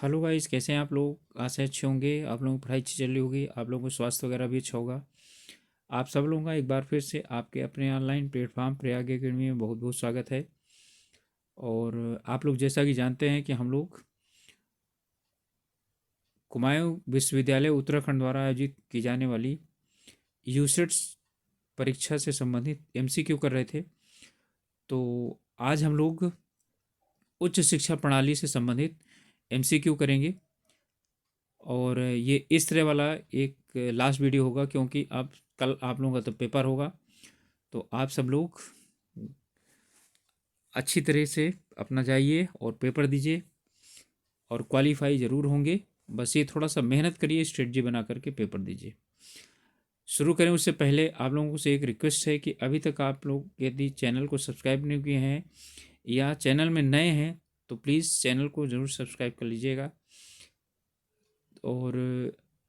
Hello guys, कैसे हैं आप लोग। आशा अच्छे होंगे। आप लोगों की पढ़ाई अच्छी चल रही होगी। आप लोगों को स्वास्थ्य वगैरह भी अच्छा होगा। आप सब लोगों का एक बार फिर से आपके अपने ऑनलाइन प्लेटफॉर्म प्रयाग एकेडमी में बहुत बहुत स्वागत है। और आप लोग जैसा कि जानते हैं कि हम लोग कुमाऊं विश्वविद्यालय उत्तराखंड द्वारा आयोजित की जाने वाली यूसेट्स परीक्षा से संबंधित एमसीक्यू कर रहे थे। तो आज हम लोग उच्च शिक्षा प्रणाली से संबंधित एमसीक्यू करेंगे। और ये इस तरह वाला एक लास्ट वीडियो होगा, क्योंकि अब कल आप लोगों का तो पेपर होगा। तो आप सब लोग अच्छी तरह से अपना जाइए और पेपर दीजिए और क्वालिफाई ज़रूर होंगे। बस ये थोड़ा सा मेहनत करिए, स्ट्रेटजी बना करके पेपर दीजिए। शुरू करें उससे पहले आप लोगों से एक रिक्वेस्ट है कि अभी तक आप लोग यदि चैनल को सब्सक्राइब नहीं किए हैं या चैनल में नए हैं तो प्लीज़ चैनल को ज़रूर सब्सक्राइब कर लीजिएगा। और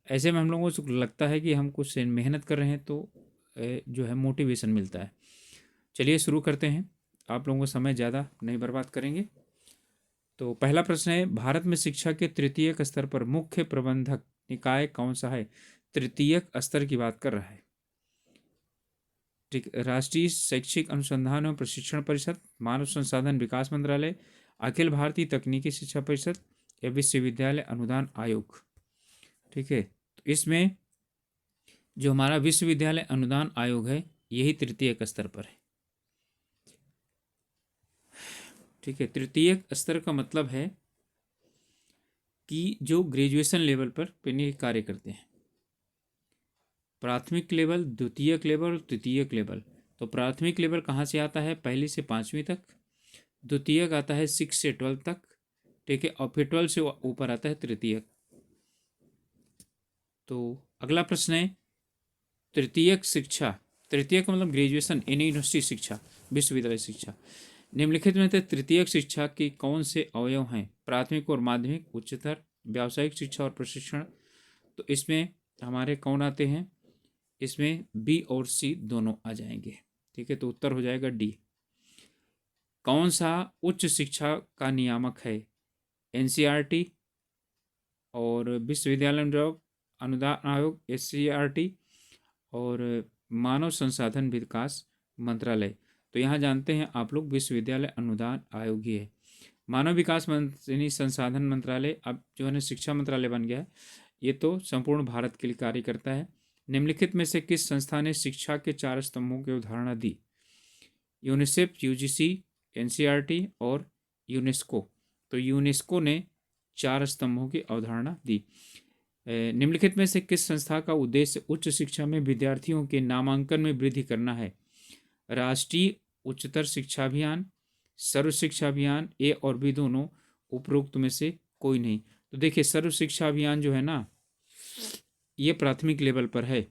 ऐसे में हम लोगों को लगता है कि हम कुछ मेहनत कर रहे हैं, तो जो है मोटिवेशन मिलता है। चलिए शुरू करते हैं। आप लोगों को समय ज़्यादा नहीं बर्बाद करेंगे। तो पहला प्रश्न है, भारत में शिक्षा के तृतीयक स्तर पर मुख्य प्रबंधक निकाय कौन सा है। तृतीयक स्तर की बात कर रहा है। ठीक, राष्ट्रीय शैक्षिक अनुसंधान एवं प्रशिक्षण परिषद, मानव संसाधन विकास मंत्रालय, अखिल भारतीय तकनीकी शिक्षा परिषद या विश्वविद्यालय अनुदान आयोग। ठीक है, तो इसमें जो हमारा विश्वविद्यालय अनुदान आयोग है यही तृतीयक स्तर पर है। ठीक है, तृतीयक स्तर का मतलब है कि जो ग्रेजुएशन लेवल पर कार्य करते हैं। प्राथमिक लेवल, द्वितीयक लेवल और तृतीयक लेवल। तो प्राथमिक लेवल कहाँ से आता है, पहली से पाँचवीं तक। द्वितीयक आता है 6 से 12 तक। ठीक है, और फिर 12 से ऊपर आता है तृतीयक। तो अगला प्रश्न है, तृतीयक शिक्षा, तृतीयक मतलब ग्रेजुएशन इन यूनिवर्सिटी शिक्षा, विश्वविद्यालय शिक्षा। निम्नलिखित में से तृतीयक शिक्षा के कौन से अवयव हैं। प्राथमिक और माध्यमिक, उच्चतर, व्यावसायिक शिक्षा और प्रशिक्षण। तो इसमें हमारे कौन आते हैं, इसमें बी और सी दोनों आ जाएंगे। ठीक है, तो उत्तर हो जाएगा डी। कौन सा उच्च शिक्षा का नियामक है। एनसीईआरटी और विश्वविद्यालय अनुदान आयोग एससीईआरटी और मानव संसाधन विकास मंत्रालय। तो यहाँ जानते हैं आप लोग विश्वविद्यालय अनुदान आयोग ही है। मानव विकास यानी संसाधन मंत्रालय अब जो है ना शिक्षा मंत्रालय बन गया है। ये तो संपूर्ण भारत के लिए कार्य करता है। निम्नलिखित में से किस संस्था ने शिक्षा के 4 स्तंभों की उदाहरण दी। यूनिसेफ, यूजीसी, एनसीईआरटी और यूनेस्को। तो यूनेस्को ने 4 स्तंभों की अवधारणा दी। निम्नलिखित में से किस संस्था का उद्देश्य उच्च शिक्षा में विद्यार्थियों के नामांकन में वृद्धि करना है। राष्ट्रीय उच्चतर शिक्षा अभियान, सर्व शिक्षा अभियान, ए और बी दोनों, उपरोक्त में से कोई नहीं। तो देखिए, सर्व शिक्षा अभियान जो है ना ये प्राथमिक लेवल पर है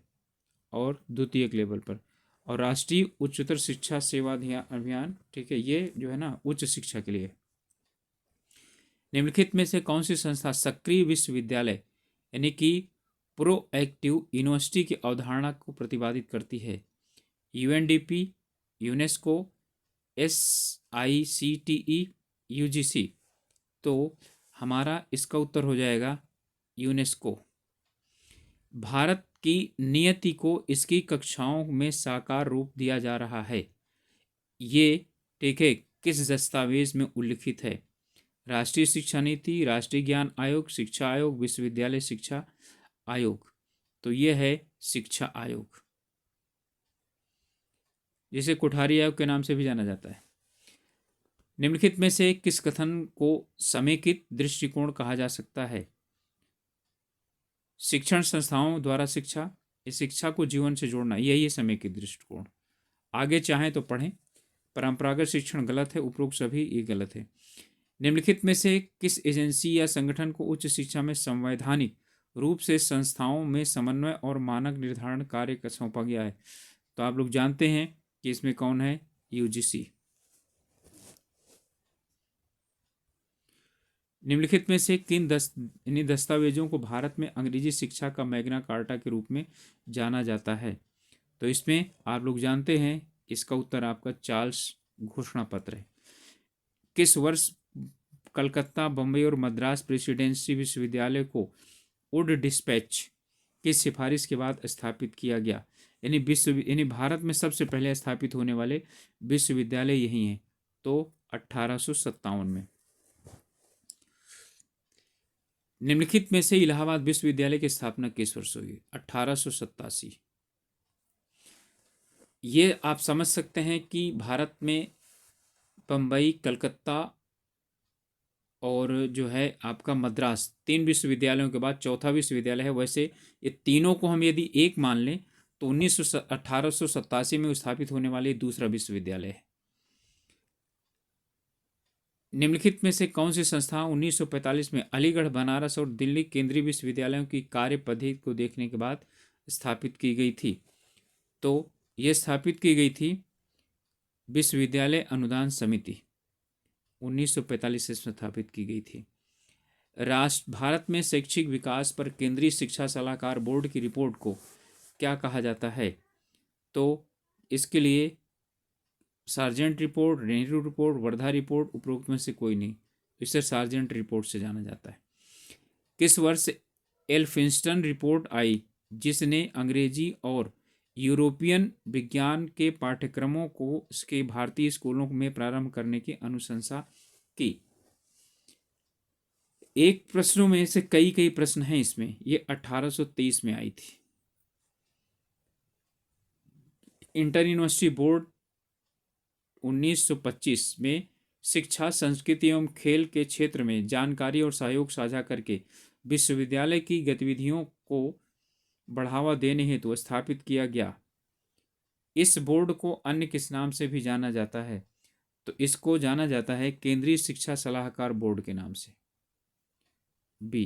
और द्वितीयक लेवल पर। और राष्ट्रीय उच्चतर शिक्षा सेवा अभियान, ठीक है, ये जो है ना उच्च शिक्षा के लिए। निम्नलिखित में से कौन सी संस्था सक्रिय विश्वविद्यालय यानी कि प्रोएक्टिव यूनिवर्सिटी की अवधारणा को प्रतिपादित करती है। UNDP, UNESCO, SICTE, UGC. तो हमारा इसका उत्तर हो जाएगा यूनेस्को। भारत की नियति को इसकी कक्षाओं में साकार रूप दिया जा रहा है। ये ठीक है किस दस्तावेज में उल्लिखित है। राष्ट्रीय शिक्षा नीति, राष्ट्रीय ज्ञान आयोग, शिक्षा आयोग, विश्वविद्यालय शिक्षा आयोग। तो ये है शिक्षा आयोग, जिसे कोठारी आयोग के नाम से भी जाना जाता है। निम्नलिखित में से किस कथन को समेकित दृष्टिकोण कहा जा सकता है। शिक्षण संस्थाओं द्वारा शिक्षा, इस शिक्षा को जीवन से जोड़ना, यही है समेकित दृष्टिकोण। आगे चाहें तो पढ़ें। परंपरागत शिक्षण गलत है, उपरोक्त सभी ये गलत है। निम्नलिखित में से किस एजेंसी या संगठन को उच्च शिक्षा में संवैधानिक रूप से संस्थाओं में समन्वय और मानक निर्धारण कार्य सौंपा गया है। तो आप लोग जानते हैं कि इसमें कौन है, यूजीसी। निम्नलिखित में से किन दस्तावेजों को भारत में अंग्रेजी शिक्षा का मैग्ना कार्टा के रूप में जाना जाता है। तो इसमें आप लोग जानते हैं इसका उत्तर आपका चार्ल्स घोषणा पत्र है। किस वर्ष कलकत्ता, बम्बई और मद्रास प्रेसिडेंसी विश्वविद्यालय को वुड डिस्पैच की सिफारिश के बाद स्थापित किया गया। यानी भारत में सबसे पहले स्थापित होने वाले विश्वविद्यालय यही हैं। तो 1857 में। निम्नलिखित में से इलाहाबाद विश्वविद्यालय की स्थापना किस वर्ष हुई? 1887। ये आप समझ सकते हैं कि भारत में बम्बई, कलकत्ता और जो है आपका मद्रास, 3 विश्वविद्यालयों के बाद चौथा विश्वविद्यालय है। वैसे ये तीनों को हम यदि एक मान लें तो 1887 में स्थापित होने वाले दूसरा विश्वविद्यालय है। निम्नलिखित में से कौन सी संस्था 1945 में अलीगढ़, बनारस और दिल्ली केंद्रीय विश्वविद्यालयों की कार्य पद्धति को देखने के बाद स्थापित की गई थी? तो ये स्थापित की गई थी विश्वविद्यालय अनुदान समिति, 1945 से स्थापित की गई थी। भारत में शैक्षिक विकास पर केंद्रीय शिक्षा सलाहकार बोर्ड की रिपोर्ट को क्या कहा जाता है? तो इसके लिए sergeant report, Nehru report, Wardha report, उपरोक्त में से कोई नहीं। इसे सार्जेंट रिपोर्ट से जाना जाता है। किस वर्ष एल्फिंस्टन रिपोर्ट आई जिसने अंग्रेजी और यूरोपियन विज्ञान के पाठ्यक्रमों को उसके भारतीय स्कूलों में प्रारंभ करने की अनुशंसा की? एक प्रश्नों में से कई प्रश्न हैं इसमें। ये 1823 में आई थी। इंटर यूनिवर्सिटी बोर्ड 1925 में शिक्षा, संस्कृति एवं खेल के क्षेत्र में जानकारी और सहयोग साझा करके विश्वविद्यालय की गतिविधियों को बढ़ावा देने हेतु स्थापित किया गया। इस बोर्ड को अन्य किस नाम से भी जाना जाता है? तो इसको जाना जाता है केंद्रीय शिक्षा सलाहकार बोर्ड के नाम से, बी।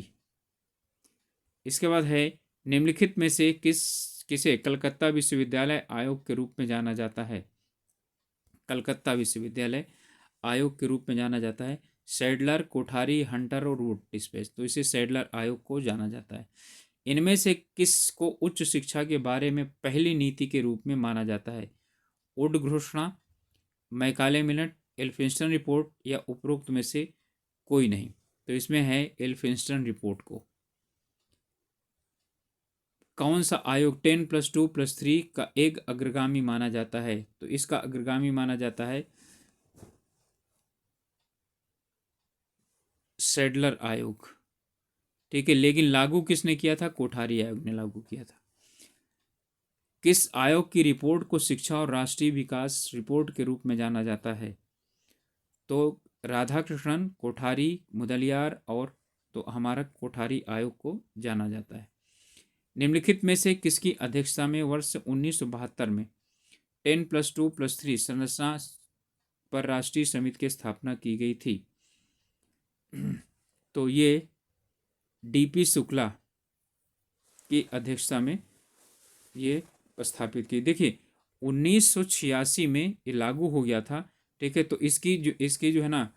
इसके बाद है निम्नलिखित में से किसे कलकत्ता विश्वविद्यालय आयोग के रूप में जाना जाता है? कलकत्ता विश्वविद्यालय आयोग के रूप में जाना जाता है सैडलर, कोठारी, हंटर और वुड डिस्पैच। तो इसे सैडलर आयोग को जाना जाता है। इनमें से किस को उच्च शिक्षा के बारे में पहली नीति के रूप में माना जाता है? वुड घोषणा, मैकाले मिनट, एल्फिंस्टन रिपोर्ट या उपरोक्त में से कोई नहीं। तो इसमें है एल्फिंस्टन रिपोर्ट को। कौन सा आयोग 10+2+3 का एक अग्रगामी माना जाता है? तो इसका अग्रगामी माना जाता है सैडलर आयोग। ठीक है, लेकिन लागू किसने किया था? कोठारी आयोग ने लागू किया था। किस आयोग की रिपोर्ट को शिक्षा और राष्ट्रीय विकास रिपोर्ट के रूप में जाना जाता है? तो राधाकृष्णन, कोठारी, मुदलियार और तो हमारा कोठारी आयोग को जाना जाता है। निम्नलिखित में से किसकी अध्यक्षता में वर्ष 1972 में 10+2+3 संरचना पर राष्ट्रीय समिति की स्थापना की गई थी? तो ये डीपी शुक्ला की अध्यक्षता में ये स्थापित की। देखिए 1986 में ये लागू हो गया था। ठीक है, तो इसकी जो है ना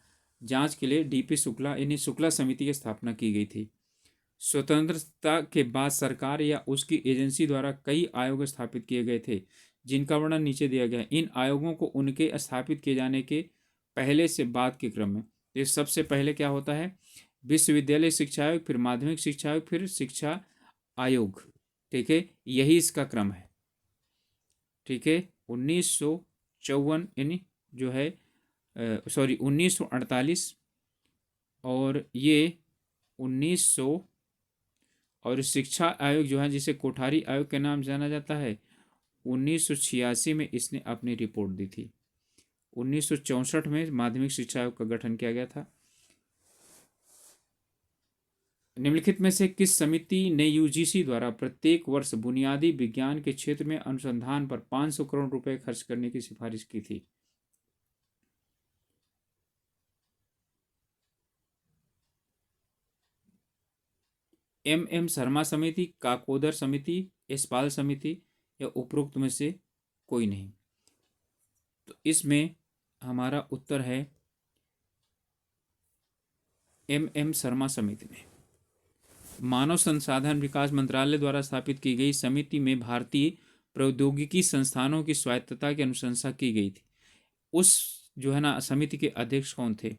जांच के लिए डीपी शुक्ला यानी शुक्ला समिति की स्थापना की गई थी। स्वतंत्रता के बाद सरकार या उसकी एजेंसी द्वारा कई आयोग स्थापित किए गए थे जिनका वर्णन नीचे दिया गया है। इन आयोगों को उनके स्थापित किए जाने के पहले से बाद के क्रम में, तो सबसे पहले क्या होता है? विश्वविद्यालय शिक्षा आयोग, फिर माध्यमिक शिक्षा आयोग, फिर शिक्षा आयोग। ठीक है, यही इसका क्रम है। ठीक है, 1954 यानी जो है 1948 और ये 1900 और शिक्षा आयोग जो है जिसे कोठारी आयोग के नाम जाना जाता है 1986 में इसने अपनी रिपोर्ट दी थी। 1964 में माध्यमिक शिक्षा आयोग का गठन किया गया था। निम्नलिखित में से किस समिति ने यूजीसी द्वारा प्रत्येक वर्ष बुनियादी विज्ञान के क्षेत्र में अनुसंधान पर 500 करोड़ रुपए खर्च करने की सिफारिश की थी? एम शर्मा समिति, काकोदर समिति, यशपाल समिति या उपरोक्त में से कोई नहीं। तो इसमें हमारा उत्तर है एम शर्मा समिति में। मानव संसाधन विकास मंत्रालय द्वारा स्थापित की गई समिति में भारतीय प्रौद्योगिकी संस्थानों की स्वायत्तता की अनुशंसा की गई थी। उस जो है ना समिति के अध्यक्ष कौन थे?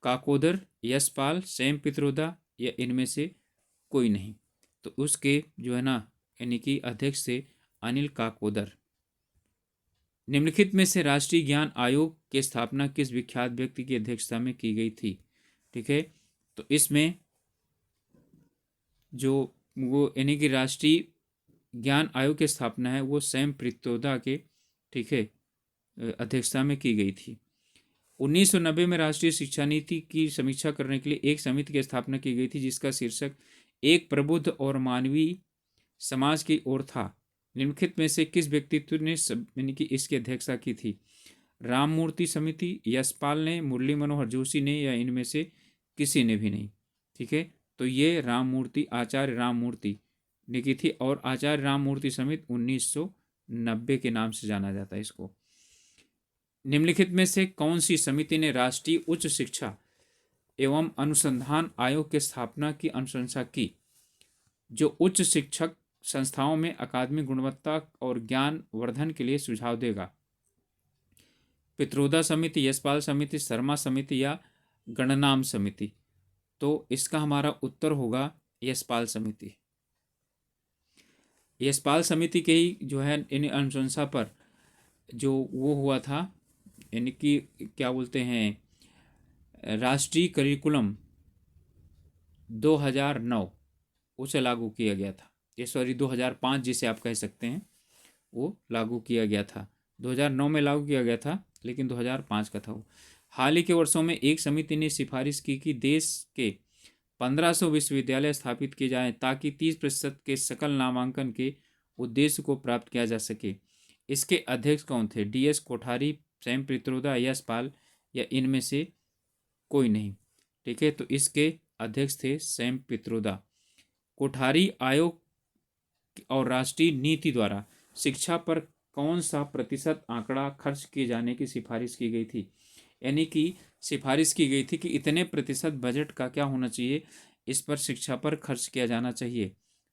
काकोदर, यशपाल, सैम पित्रोदा या इनमें से कोई नहीं। तो उसके जो है ना यानी कि अध्यक्ष थे अनिल काकोदर। निम्नलिखित में से राष्ट्रीय ज्ञान आयोग की स्थापना किस विख्यात व्यक्ति की अध्यक्षता में की गई थी? ठीक है, तो इसमें जो वो यानी कि राष्ट्रीय ज्ञान आयोग की स्थापना है वो सैम पित्रोदा के, ठीक है, अध्यक्षता में की गई थी। 1990 में राष्ट्रीय शिक्षा नीति की समीक्षा करने के लिए एक समिति की स्थापना की गई थी जिसका शीर्षक एक प्रबुद्ध और मानवीय समाज की ओर था। निम्नलिखित में से किस व्यक्तित्व ने यानी कि इसकी अध्यक्षता की थी? राममूर्ति समिति, यशपाल ने, मुरली मनोहर जोशी ने या इनमें से किसी ने भी नहीं। ठीक है, तो ये राममूर्ति, आचार्य राममूर्ति ने की थी और आचार्य राममूर्ति समिति 1990 के नाम से जाना जाता है इसको। निम्नलिखित में से कौन सी समिति ने राष्ट्रीय उच्च शिक्षा एवं अनुसंधान आयोग की स्थापना की अनुशंसा की, जो उच्च शिक्षक संस्थाओं में अकादमिक गुणवत्ता और ज्ञान वर्धन के लिए सुझाव देगा? पित्रोदा समिति, यशपाल समिति, शर्मा समिति या गणनाम समिति? तो इसका हमारा उत्तर होगा यशपाल समिति। यशपाल समिति के ही जो है इन अनुशंसा पर जो वो हुआ था, यानी कि क्या बोलते हैं, राष्ट्रीय करिकुलम 2009 उसे लागू किया गया था। ये सॉरी 2005 जिसे आप कह सकते हैं, वो लागू किया गया था। 2009 में लागू किया गया था लेकिन 2005 का था वो। हाल ही के वर्षों में एक समिति ने सिफारिश की कि देश के 1500 विश्वविद्यालय स्थापित किए जाएं ताकि 30% के सकल नामांकन के उद्देश्य को प्राप्त किया जा सके। इसके अध्यक्ष कौन थे? DS कोठारी, सैम पित्रोदा, यशपाल या इनमें से कोई नहीं। ठीक है, तो इसके अध्यक्ष थे सैम पित्रोदा। कोठारी आयोग और राष्ट्रीय नीति द्वारा शिक्षा पर कौन सा प्रतिशत आंकड़ा खर्च किए जाने की सिफारिश की गई थी? यानी कि सिफारिश की गई थी कि इतने प्रतिशत बजट का क्या होना चाहिए, इस पर शिक्षा पर खर्च किया जाना चाहिए।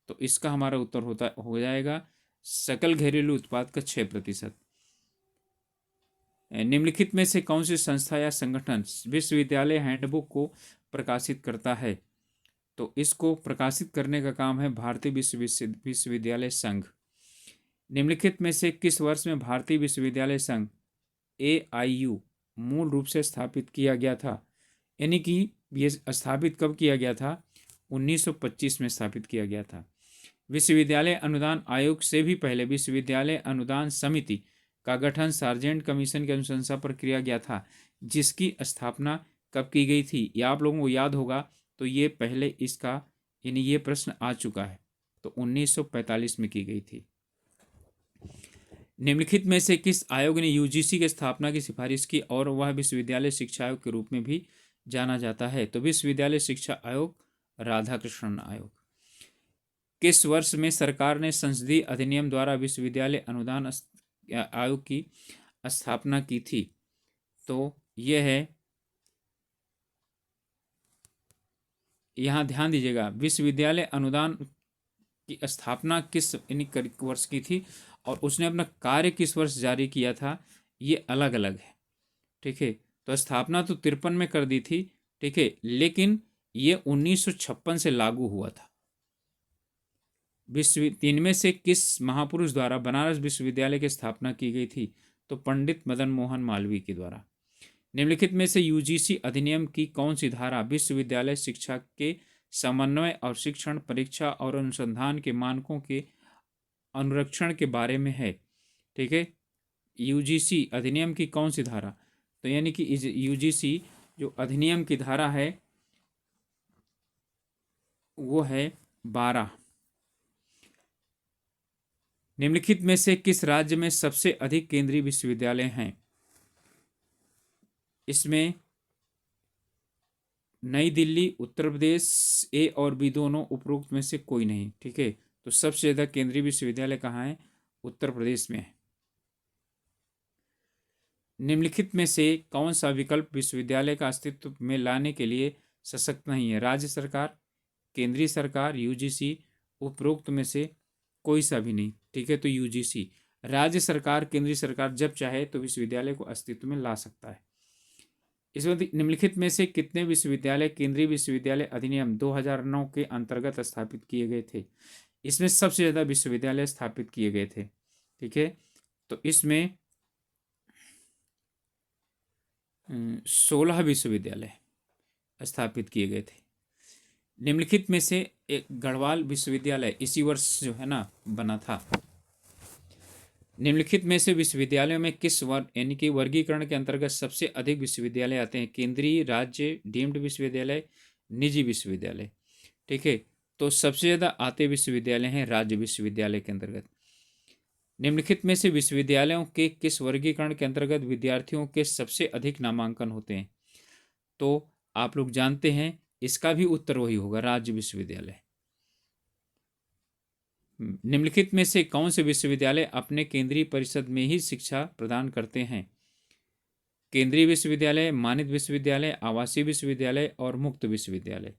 तो इसका हमारा उत्तर हो जाएगा सकल घरेलू उत्पाद का 6%। निम्नलिखित में से कौन सी संस्था या संगठन विश्वविद्यालय हैंडबुक को प्रकाशित करता है? तो इसको प्रकाशित करने का काम है भारतीय विश्वविद्यालय संघ। निम्नलिखित में से किस वर्ष में भारतीय विश्वविद्यालय संघ AIU मूल रूप से स्थापित किया गया था? यानी कि ये स्थापित कब किया गया था? 1925 में स्थापित किया गया था। विश्वविद्यालय अनुदान आयोग से भी पहले विश्वविद्यालय अनुदान समिति का गठन सार्जेंट कमीशन की अनुशंसा पर किया गया था, जिसकी स्थापना कब की गई थी? ये आप लोगों को याद होगा, तो ये पहले इसका यानी ये प्रश्न आ चुका है, तो 1945 में की गई थी। निम्नलिखित में से किस आयोग ने UGC की स्थापना की सिफारिश की और वह विश्वविद्यालय शिक्षा आयोग के रूप में भी जाना जाता है? तो विश्वविद्यालय शिक्षा आयोग राधाकृष्णन आयोग। किस वर्ष में सरकार ने संसदीय अधिनियम द्वारा विश्वविद्यालय अनुदान आयोग की स्थापना की थी? तो यह है, यहाँ ध्यान दीजिएगा, विश्वविद्यालय अनुदान की स्थापना किस वर्ष की थी और उसने अपना कार्य किस वर्ष जारी किया था, ये अलग अलग है। ठीक है, तो स्थापना तो 53 में कर दी थी, ठीक है, लेकिन ये 1956 से लागू हुआ था। इनमें से किस महापुरुष द्वारा बनारस विश्वविद्यालय की स्थापना की गई थी? तो पंडित मदन मोहन मालवीय के द्वारा। निम्नलिखित में से UGC अधिनियम की कौन सी धारा विश्वविद्यालय शिक्षा के समन्वय और शिक्षण, परीक्षा और अनुसंधान के मानकों के अनुरक्षण के बारे में है? ठीक है, UGC अधिनियम की कौन सी धारा? तो यानी कि UGC जो अधिनियम की धारा है वो है 12। निम्नलिखित में से किस राज्य में सबसे अधिक केंद्रीय विश्वविद्यालय हैं? इसमें नई दिल्ली, उत्तर प्रदेश, A और B दोनों उपरोक्त में से कोई नहीं। ठीक है, तो सबसे ज्यादा केंद्रीय विश्वविद्यालय कहाँ है? उत्तर प्रदेश में है। निम्नलिखित में से कौन सा विकल्प विश्वविद्यालय का अस्तित्व में लाने के लिए सशक्त नहीं है? राज्य सरकार, केंद्रीय सरकार, UGC, उपरोक्त में से कोई सा भी नहीं। ठीक है, तो UGC। राज्य सरकार, केंद्रीय सरकार जब चाहे तो विश्वविद्यालय को अस्तित्व में ला सकता है। इसमें निम्नलिखित में से कितने विश्वविद्यालय केंद्रीय विश्वविद्यालय अधिनियम 2009 के अंतर्गत स्थापित किए गए थे? इसमें सबसे ज़्यादा विश्वविद्यालय स्थापित किए गए थे। ठीक है, तो इसमें 16 विश्वविद्यालय स्थापित किए गए थे। निम्नलिखित में से एक गढ़वाल विश्वविद्यालय इसी वर्ष जो है ना बना था। निम्नलिखित में से विश्वविद्यालयों में किस वर्ग यानी कि वर्गीकरण के अंतर्गत सबसे अधिक विश्वविद्यालय आते हैं? केंद्रीय, राज्य, डीम्ड विश्वविद्यालय, निजी विश्वविद्यालय। ठीक है, तो सबसे ज़्यादा आते विश्वविद्यालय हैं राज्य विश्वविद्यालय के अंतर्गत। निम्नलिखित में से विश्वविद्यालयों के किस वर्गीकरण के अंतर्गत विद्यार्थियों के सबसे अधिक नामांकन होते हैं? तो आप लोग जानते हैं इसका भी उत्तर वही होगा, राज्य विश्वविद्यालय। निम्नलिखित में से कौन से विश्वविद्यालय अपने केंद्रीय परिषद में ही शिक्षा प्रदान करते हैं? केंद्रीय विश्वविद्यालय, मानित विश्वविद्यालय, आवासीय विश्वविद्यालय और मुक्त विश्वविद्यालय।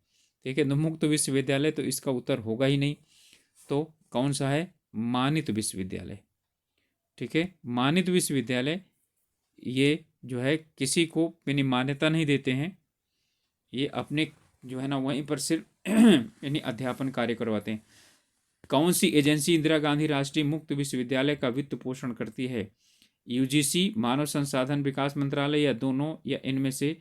ठीक है, तो मुक्त विश्वविद्यालय तो इसका उत्तर होगा ही नहीं, तो कौन सा है? मानित विश्वविद्यालय। ठीक है, मानित विश्वविद्यालय ये जो है किसी को यानी मान्यता नहीं देते हैं, ये अपने जो है ना वहीं पर सिर्फ यानी अध्यापन कार्य करवाते हैं। कौन सी एजेंसी इंदिरा गांधी राष्ट्रीय मुक्त विश्वविद्यालय का वित्त पोषण करती है? यूजीसी, मानव संसाधन विकास मंत्रालय या दोनों या इनमें से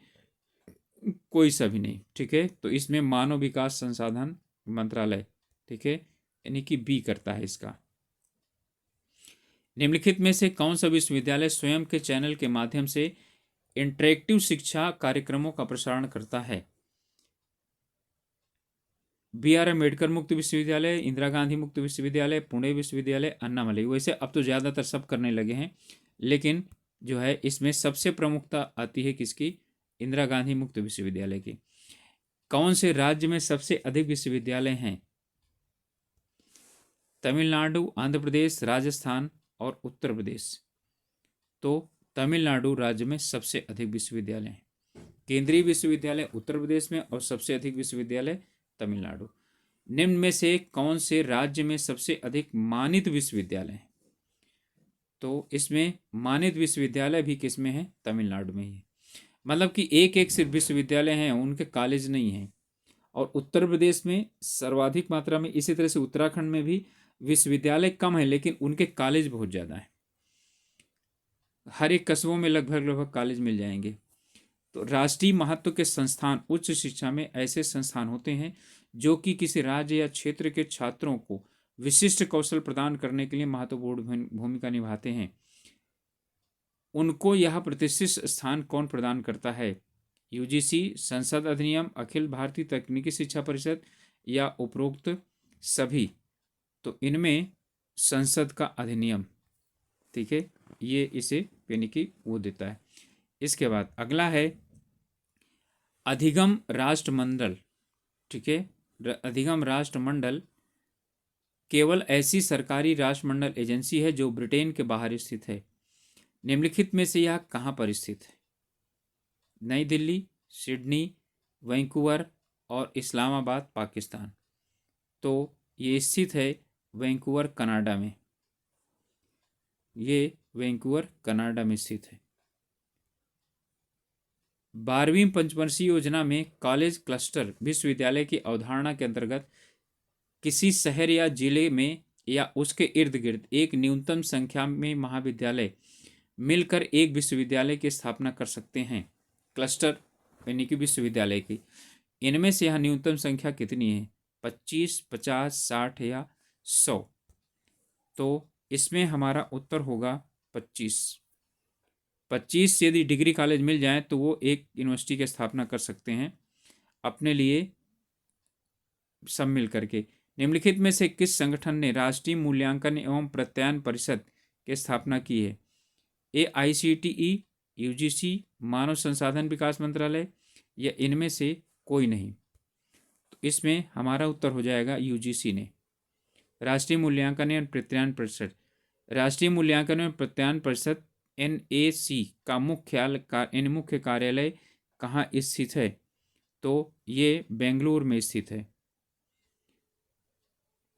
कोई सा भी नहीं। ठीक है, तो इसमें मानव विकास संसाधन मंत्रालय, ठीक है, यानी कि बी करता है इसका। निम्नलिखित में से कौन सा विश्वविद्यालय स्वयं के चैनल के माध्यम से इंटरेक्टिव शिक्षा कार्यक्रमों का प्रसारण करता है? BR अम्बेडकर मुक्त विश्वविद्यालय, इंदिरा गांधी मुक्त विश्वविद्यालय, पुणे विश्वविद्यालय, अन्नामलई। वैसे अब तो ज़्यादातर सब करने लगे हैं, लेकिन जो है इसमें सबसे प्रमुखता आती है किसकी? इंदिरा गांधी मुक्त विश्वविद्यालय की। कौन से राज्य में सबसे अधिक विश्वविद्यालय हैं? तमिलनाडु, आंध्र प्रदेश, राजस्थान और उत्तर प्रदेश। तो तमिलनाडु राज्य में सबसे अधिक विश्वविद्यालय हैं। केंद्रीय विश्वविद्यालय उत्तर प्रदेश में और सबसे अधिक विश्वविद्यालय तमिलनाडु। निम्न में से कौन से राज्य में सबसे अधिक मानित विश्वविद्यालय हैं? तो इसमें मानित विश्वविद्यालय भी किस में है? तमिलनाडु में ही है। मतलब कि एक एक सिर्फ विश्वविद्यालय हैं, उनके कॉलेज नहीं हैं। और उत्तर प्रदेश में सर्वाधिक मात्रा में, इसी तरह से उत्तराखंड में भी विश्वविद्यालय कम है लेकिन उनके कॉलेज बहुत ज़्यादा है। हर एक कस्बों में लगभग कॉलेज मिल जाएंगे। तो राष्ट्रीय महत्व के संस्थान उच्च शिक्षा में ऐसे संस्थान होते हैं जो कि किसी राज्य या क्षेत्र के छात्रों को विशिष्ट कौशल प्रदान करने के लिए महत्वपूर्ण भूमिका निभाते हैं। उनको यह प्रतिष्ठित स्थान कौन प्रदान करता है? यूजीसी, संसद अधिनियम, अखिल भारतीय तकनीकी शिक्षा परिषद या उपरोक्त सभी? तो इनमें संसद का अधिनियम, ठीक है, ये इसे यानी कि वो देता है। इसके बाद अगला है अधिगम राष्ट्रमंडल। ठीक है, अधिगम राष्ट्रमंडल केवल ऐसी सरकारी राष्ट्रमंडल एजेंसी है जो ब्रिटेन के बाहर स्थित है। निम्नलिखित में से यह कहाँ पर स्थित है? नई दिल्ली, सिडनी, वैंकूवर और इस्लामाबाद पाकिस्तान। तो ये स्थित है वैंकूवर कनाडा में। ये वैंकूवर कनाडा में स्थित है। 12वीं पंचवर्षीय योजना में कॉलेज क्लस्टर विश्वविद्यालय की अवधारणा के अंतर्गत किसी शहर या जिले में या उसके इर्द गिर्द एक न्यूनतम संख्या में महाविद्यालय मिलकर एक विश्वविद्यालय की स्थापना कर सकते हैं। क्लस्टर यानी कि विश्वविद्यालय की, इनमें से यह न्यूनतम संख्या कितनी है? 25, 50, 60 या 100? तो इसमें हमारा उत्तर होगा 25। 25 से यदि डिग्री कॉलेज मिल जाए तो वो एक यूनिवर्सिटी की स्थापना कर सकते हैं अपने लिए सब मिल करके। निम्नलिखित में से किस संगठन ने राष्ट्रीय मूल्यांकन एवं प्रत्यायन परिषद की स्थापना की है? AICTE, यूजीसी, मानव संसाधन विकास मंत्रालय या इनमें से कोई नहीं? तो इसमें हमारा उत्तर हो जाएगा यूजीसी ने, राष्ट्रीय मूल्यांकन एवं प्रत्यायन परिषद। राष्ट्रीय मूल्यांकन एवं प्रत्यायन परिषद NAC का मुख्य कार्यालय कहाँ स्थित है? तो ये बेंगलुरु में स्थित है।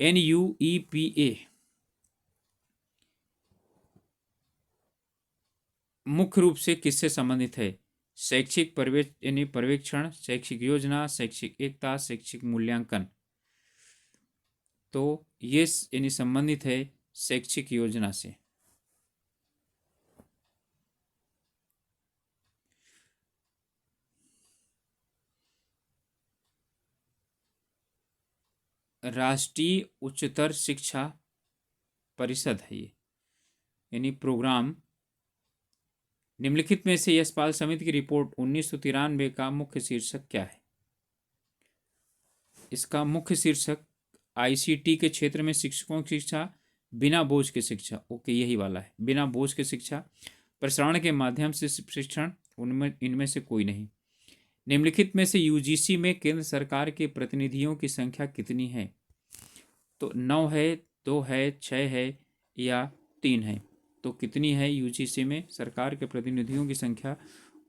NUEPA मुख्य रूप से किससे संबंधित है? शैक्षिक पर्यवेक्षण, शैक्षिक योजना, शैक्षिक एकता, शैक्षिक मूल्यांकन। तो ये संबंधित है शैक्षिक योजना से। राष्ट्रीय उच्चतर शिक्षा परिषद है ये, यानी प्रोग्राम। निम्नलिखित में से यशपाल समिति की रिपोर्ट 1993 का मुख्य शीर्षक क्या है? इसका मुख्य शीर्षक आईसीटी के क्षेत्र में शिक्षकों की शिक्षा, बिना बोझ की शिक्षा। ओके, यही वाला है, बिना बोझ की शिक्षा, प्रसारण के माध्यम से शिक्षण, इनमें से कोई नहीं। निम्नलिखित में से यूजीसी में केंद्र सरकार के प्रतिनिधियों की संख्या कितनी है? तो 9 है, 2 है, 6 है या 3 है। तो कितनी है यूजीसी में सरकार के प्रतिनिधियों की संख्या?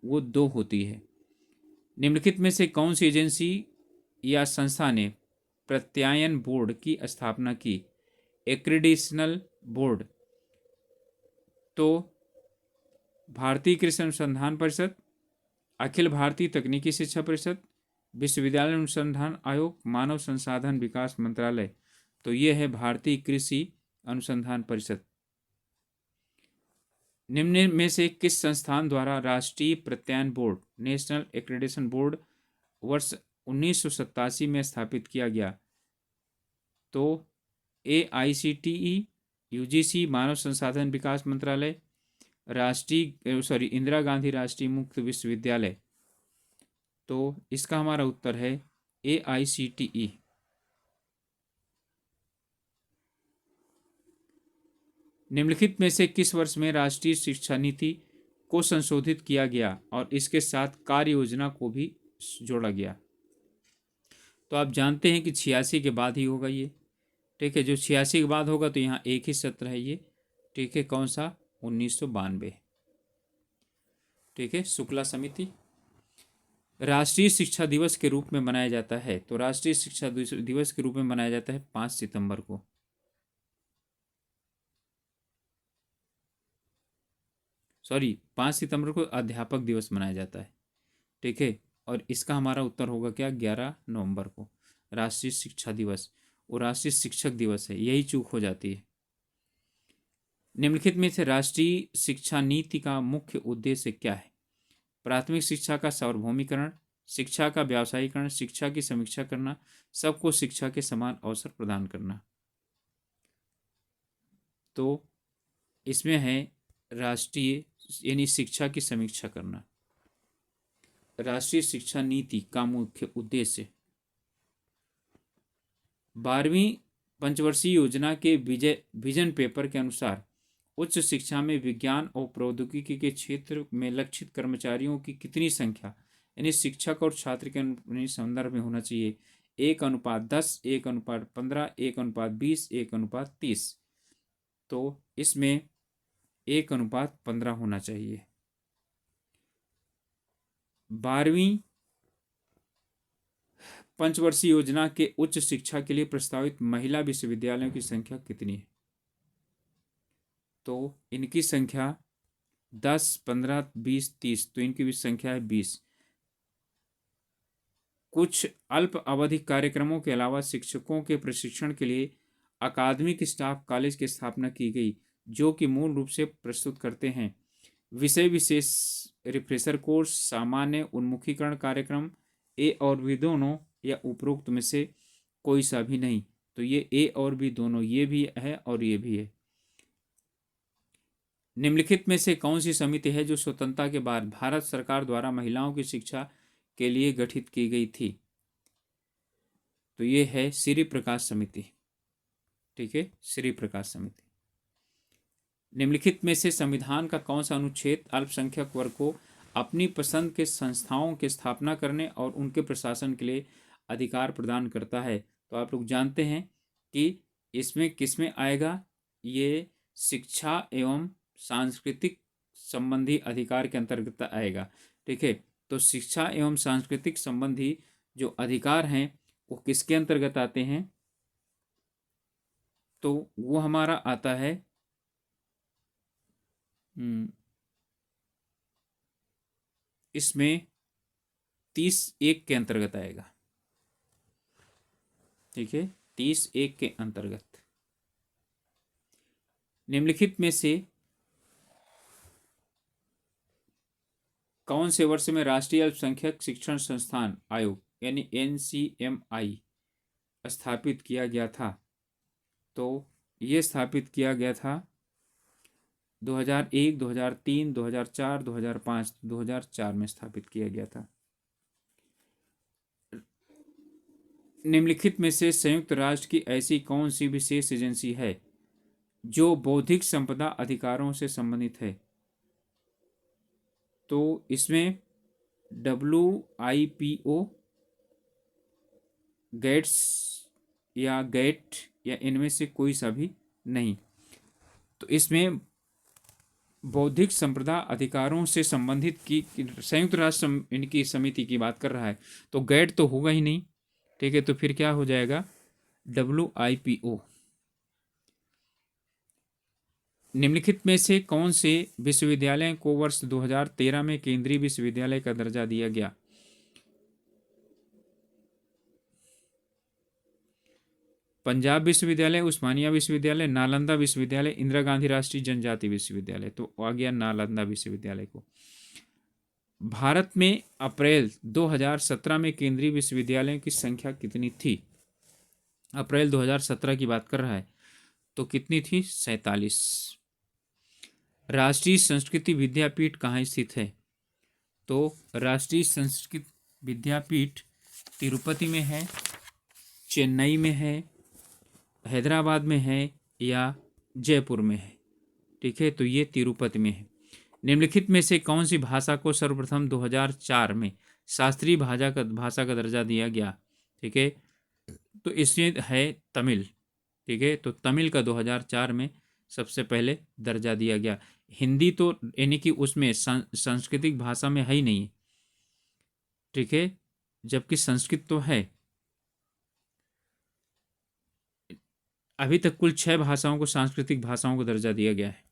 वो 2 होती है। निम्नलिखित में से कौन सी एजेंसी या संस्था ने प्रत्यायन बोर्ड की स्थापना की? एक्रीडिशनल बोर्ड। तो भारतीय कृषि अनुसंधान परिषद, अखिल भारतीय तकनीकी शिक्षा परिषद, विश्वविद्यालय अनुसंधान आयोग, मानव संसाधन विकास मंत्रालय। तो ये है भारतीय कृषि अनुसंधान परिषद। निम्न में से किस संस्थान द्वारा राष्ट्रीय प्रत्यायन बोर्ड, नेशनल एक्रेडिटेशन बोर्ड, वर्ष 1987 में स्थापित किया गया? तो AICTE, यूजीसी, मानव संसाधन विकास मंत्रालय, इंदिरा गांधी राष्ट्रीय मुक्त विश्वविद्यालय। तो इसका हमारा उत्तर है AICTE। निम्नलिखित में से किस वर्ष में राष्ट्रीय शिक्षा नीति को संशोधित किया गया और इसके साथ कार्य योजना को भी जोड़ा गया? तो आप जानते हैं कि 86 के बाद ही होगा ये, ठीक है। जो 86 के बाद होगा तो यहाँ एक ही सत्र है ये, ठीक है। कौन सा? 1992, ठीक है। शुक्ला समिति। राष्ट्रीय शिक्षा दिवस के रूप में मनाया जाता है, तो राष्ट्रीय शिक्षा दिवस के रूप में मनाया जाता है 5 सितंबर को। सॉरी, 5 सितंबर को अध्यापक दिवस मनाया जाता है, ठीक है। और इसका हमारा उत्तर होगा क्या? 11 नवंबर को राष्ट्रीय शिक्षा दिवस और राष्ट्रीय शिक्षक दिवस है, यही चूक हो जाती है। निम्नलिखित में से राष्ट्रीय शिक्षा नीति का मुख्य उद्देश्य क्या है? प्राथमिक शिक्षा का सार्वभौमिकरण, शिक्षा का व्यावसायीकरण, शिक्षा की समीक्षा करना, सबको शिक्षा के समान अवसर प्रदान करना। तो इसमें है राष्ट्रीय यानी शिक्षा की समीक्षा करना। राष्ट्रीय शिक्षा नीति का मुख्य उद्देश्य 12वीं पंचवर्षीय योजना के विजन पेपर के अनुसार उच्च शिक्षा में विज्ञान और प्रौद्योगिकी के क्षेत्र में लक्षित कर्मचारियों की कितनी संख्या, यानी शिक्षक और छात्र के संदर्भ में होना चाहिए? 1:10, 1:15, 1:20, 1:30। तो इसमें 1:15 होना चाहिए। 12वीं पंचवर्षीय योजना के उच्च शिक्षा के लिए प्रस्तावित महिला विश्वविद्यालयों की संख्या कितनी है? तो इनकी संख्या 10, 15, 20, 30। तो इनकी भी संख्या है 20। कुछ अल्प अवधि कार्यक्रमों के अलावा शिक्षकों के प्रशिक्षण के लिए अकादमिक स्टाफ कॉलेज की स्थापना की गई, जो कि मूल रूप से प्रस्तुत करते हैं विषय विशेष, रिफ्रेशर कोर्स, सामान्य उन्मुखीकरण कार्यक्रम, ए और बी दोनों, या उपरोक्त में से कोई सा भी नहीं। तो ये ए और बी दोनों, ये भी है और ये भी है। निम्नलिखित में से कौन सी समिति है जो स्वतंत्रता के बाद भारत सरकार द्वारा महिलाओं की शिक्षा के लिए गठित की गई थी? तो ये है श्री प्रकाश समिति, ठीक है, श्री प्रकाश समिति। निम्नलिखित में से संविधान का कौन सा अनुच्छेद अल्पसंख्यक वर्ग को अपनी पसंद के संस्थाओं की स्थापना करने और उनके प्रशासन के लिए अधिकार प्रदान करता है? तो आप लोग जानते हैं कि इसमें किसमें आएगा? ये शिक्षा एवं सांस्कृतिक संबंधी अधिकार के अंतर्गत आएगा, ठीक है। तो शिक्षा एवं सांस्कृतिक संबंधी जो अधिकार हैं वो किसके अंतर्गत आते हैं? तो वो हमारा आता है इसमें 30(1) के अंतर्गत आएगा। ठीक है, 30(1) के अंतर्गत निम्नलिखित में से कौन से वर्ष में राष्ट्रीय अल्पसंख्यक शिक्षण संस्थान आयोग यानी NCMI स्थापित किया गया था? तो ये स्थापित किया गया था 2001, 2003, 2004, 2005, 2004 में स्थापित किया गया था। निम्नलिखित में से संयुक्त राष्ट्र की ऐसी कौन सी विशेष एजेंसी है जो बौद्धिक संपदा अधिकारों से संबंधित है? तो इसमें WIPO, गेट्स या गेट या इनमें से कोई सा भी नहीं। तो इसमें बौद्धिक संपदा अधिकारों से संबंधित की संयुक्त राष्ट्र इनकी समिति की बात कर रहा है, तो गेट तो होगा ही नहीं। ठीक है, तो फिर क्या हो जाएगा? WIPO। निम्नलिखित में से कौन से विश्वविद्यालय को वर्ष 2013 में केंद्रीय विश्वविद्यालय का दर्जा दिया गया? पंजाब विश्वविद्यालय, उस्मानिया विश्वविद्यालय, नालंदा विश्वविद्यालय, इंदिरा गांधी राष्ट्रीय जनजाति विश्वविद्यालय। तो आ गया नालंदा विश्वविद्यालय को। भारत में अप्रैल 2017 में केंद्रीय विश्वविद्यालयों की संख्या कितनी थी? अप्रैल 2017 की बात कर रहा है, तो कितनी थी? 47। राष्ट्रीय संस्कृति विद्यापीठ कहाँ स्थित है? तो राष्ट्रीय संस्कृत विद्यापीठ तिरुपति में है, चेन्नई में है, हैदराबाद में है या जयपुर में है? ठीक है, तो ये तिरुपति में है। निम्नलिखित में से कौन सी भाषा को सर्वप्रथम 2004 में शास्त्रीय भाषा का दर्जा दिया गया? ठीक है, तो इसमें है तमिल। ठीक है, तो तमिल का 2004 में सबसे पहले दर्जा दिया गया। हिंदी तो यानी कि उसमें सांस्कृतिक भाषा में है ही नहीं। ठीक है, जबकि संस्कृत तो है। अभी तक कुल 6 भाषाओं को सांस्कृतिक भाषाओं को दर्जा दिया गया है।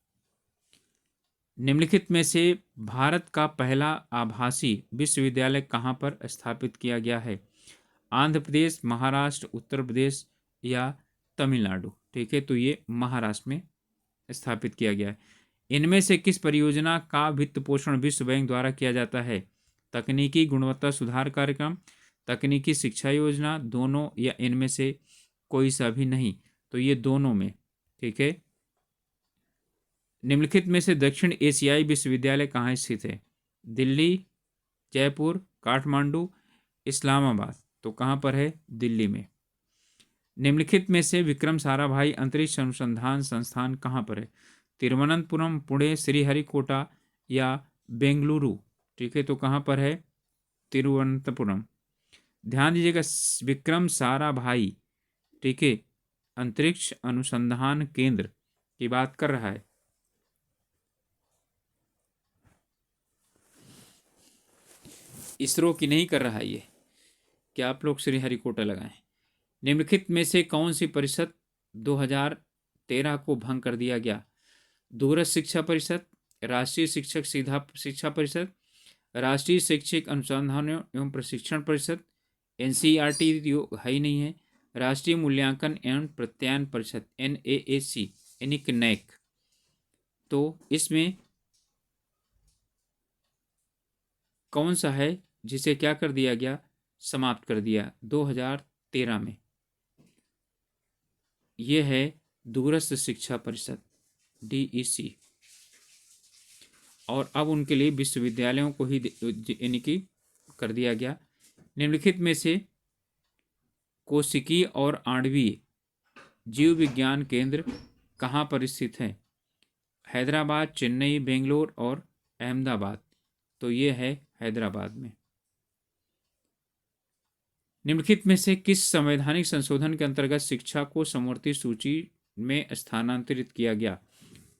निम्नलिखित में से भारत का पहला आभासी विश्वविद्यालय कहाँ पर स्थापित किया गया है? आंध्र प्रदेश, महाराष्ट्र, उत्तर प्रदेश या तमिलनाडु? ठीक है, तो ये महाराष्ट्र में स्थापित किया गया है। इनमें से किस परियोजना का वित्त पोषण विश्व बैंक द्वारा किया जाता है? तकनीकी गुणवत्ता सुधार कार्यक्रम, तकनीकी शिक्षा योजना, दोनों या इनमें से कोई सा भी नहीं? तो ये दोनों में। ठीक है, निम्नलिखित में से दक्षिण एशियाई विश्वविद्यालय कहाँ स्थित है? दिल्ली, जयपुर, काठमांडू, इस्लामाबाद? तो कहाँ पर है? दिल्ली में। निम्नलिखित में से विक्रम साराभाई अंतरिक्ष अनुसंधान संस्थान कहाँ पर है? तिरुवनंतपुरम, पुणे, श्रीहरिकोटा या बेंगलुरु? ठीक है, तो कहाँ पर है? तिरुवनंतपुरम। ध्यान दीजिएगा, विक्रम साराभाई, ठीक है, अंतरिक्ष अनुसंधान केंद्र की बात कर रहा है। इसरो की नहीं कर रहा है ये, कि आप लोग श्रीहरिकोटा लगाएं। निम्नलिखित में से कौन सी परिषद 2013 को भंग कर दिया गया? दूरस्थ शिक्षा परिषद, राष्ट्रीय शिक्षक सीधा शिक्षा परिषद, राष्ट्रीय शैक्षिक अनुसंधान एवं प्रशिक्षण परिषद, NCERT है ही नहीं है, राष्ट्रीय मूल्यांकन एवं प्रत्यायन परिषद NAAC यानी कि NAAC। तो इसमें कौन सा है जिसे क्या कर दिया गया? समाप्त कर दिया 2013 में। यह है दूरस्थ शिक्षा परिषद DEC। और अब उनके लिए विश्वविद्यालयों को ही यानी कि कर दिया गया। निम्नलिखित में से कोशिकीय और आणविक जीव विज्ञान केंद्र कहाँ पर स्थित है? हैदराबाद, चेन्नई, बेंगलोर और अहमदाबाद? तो ये है हैदराबाद में। निम्नलिखित में से किस संवैधानिक संशोधन के अंतर्गत शिक्षा को समवर्ती सूची में स्थानांतरित किया गया?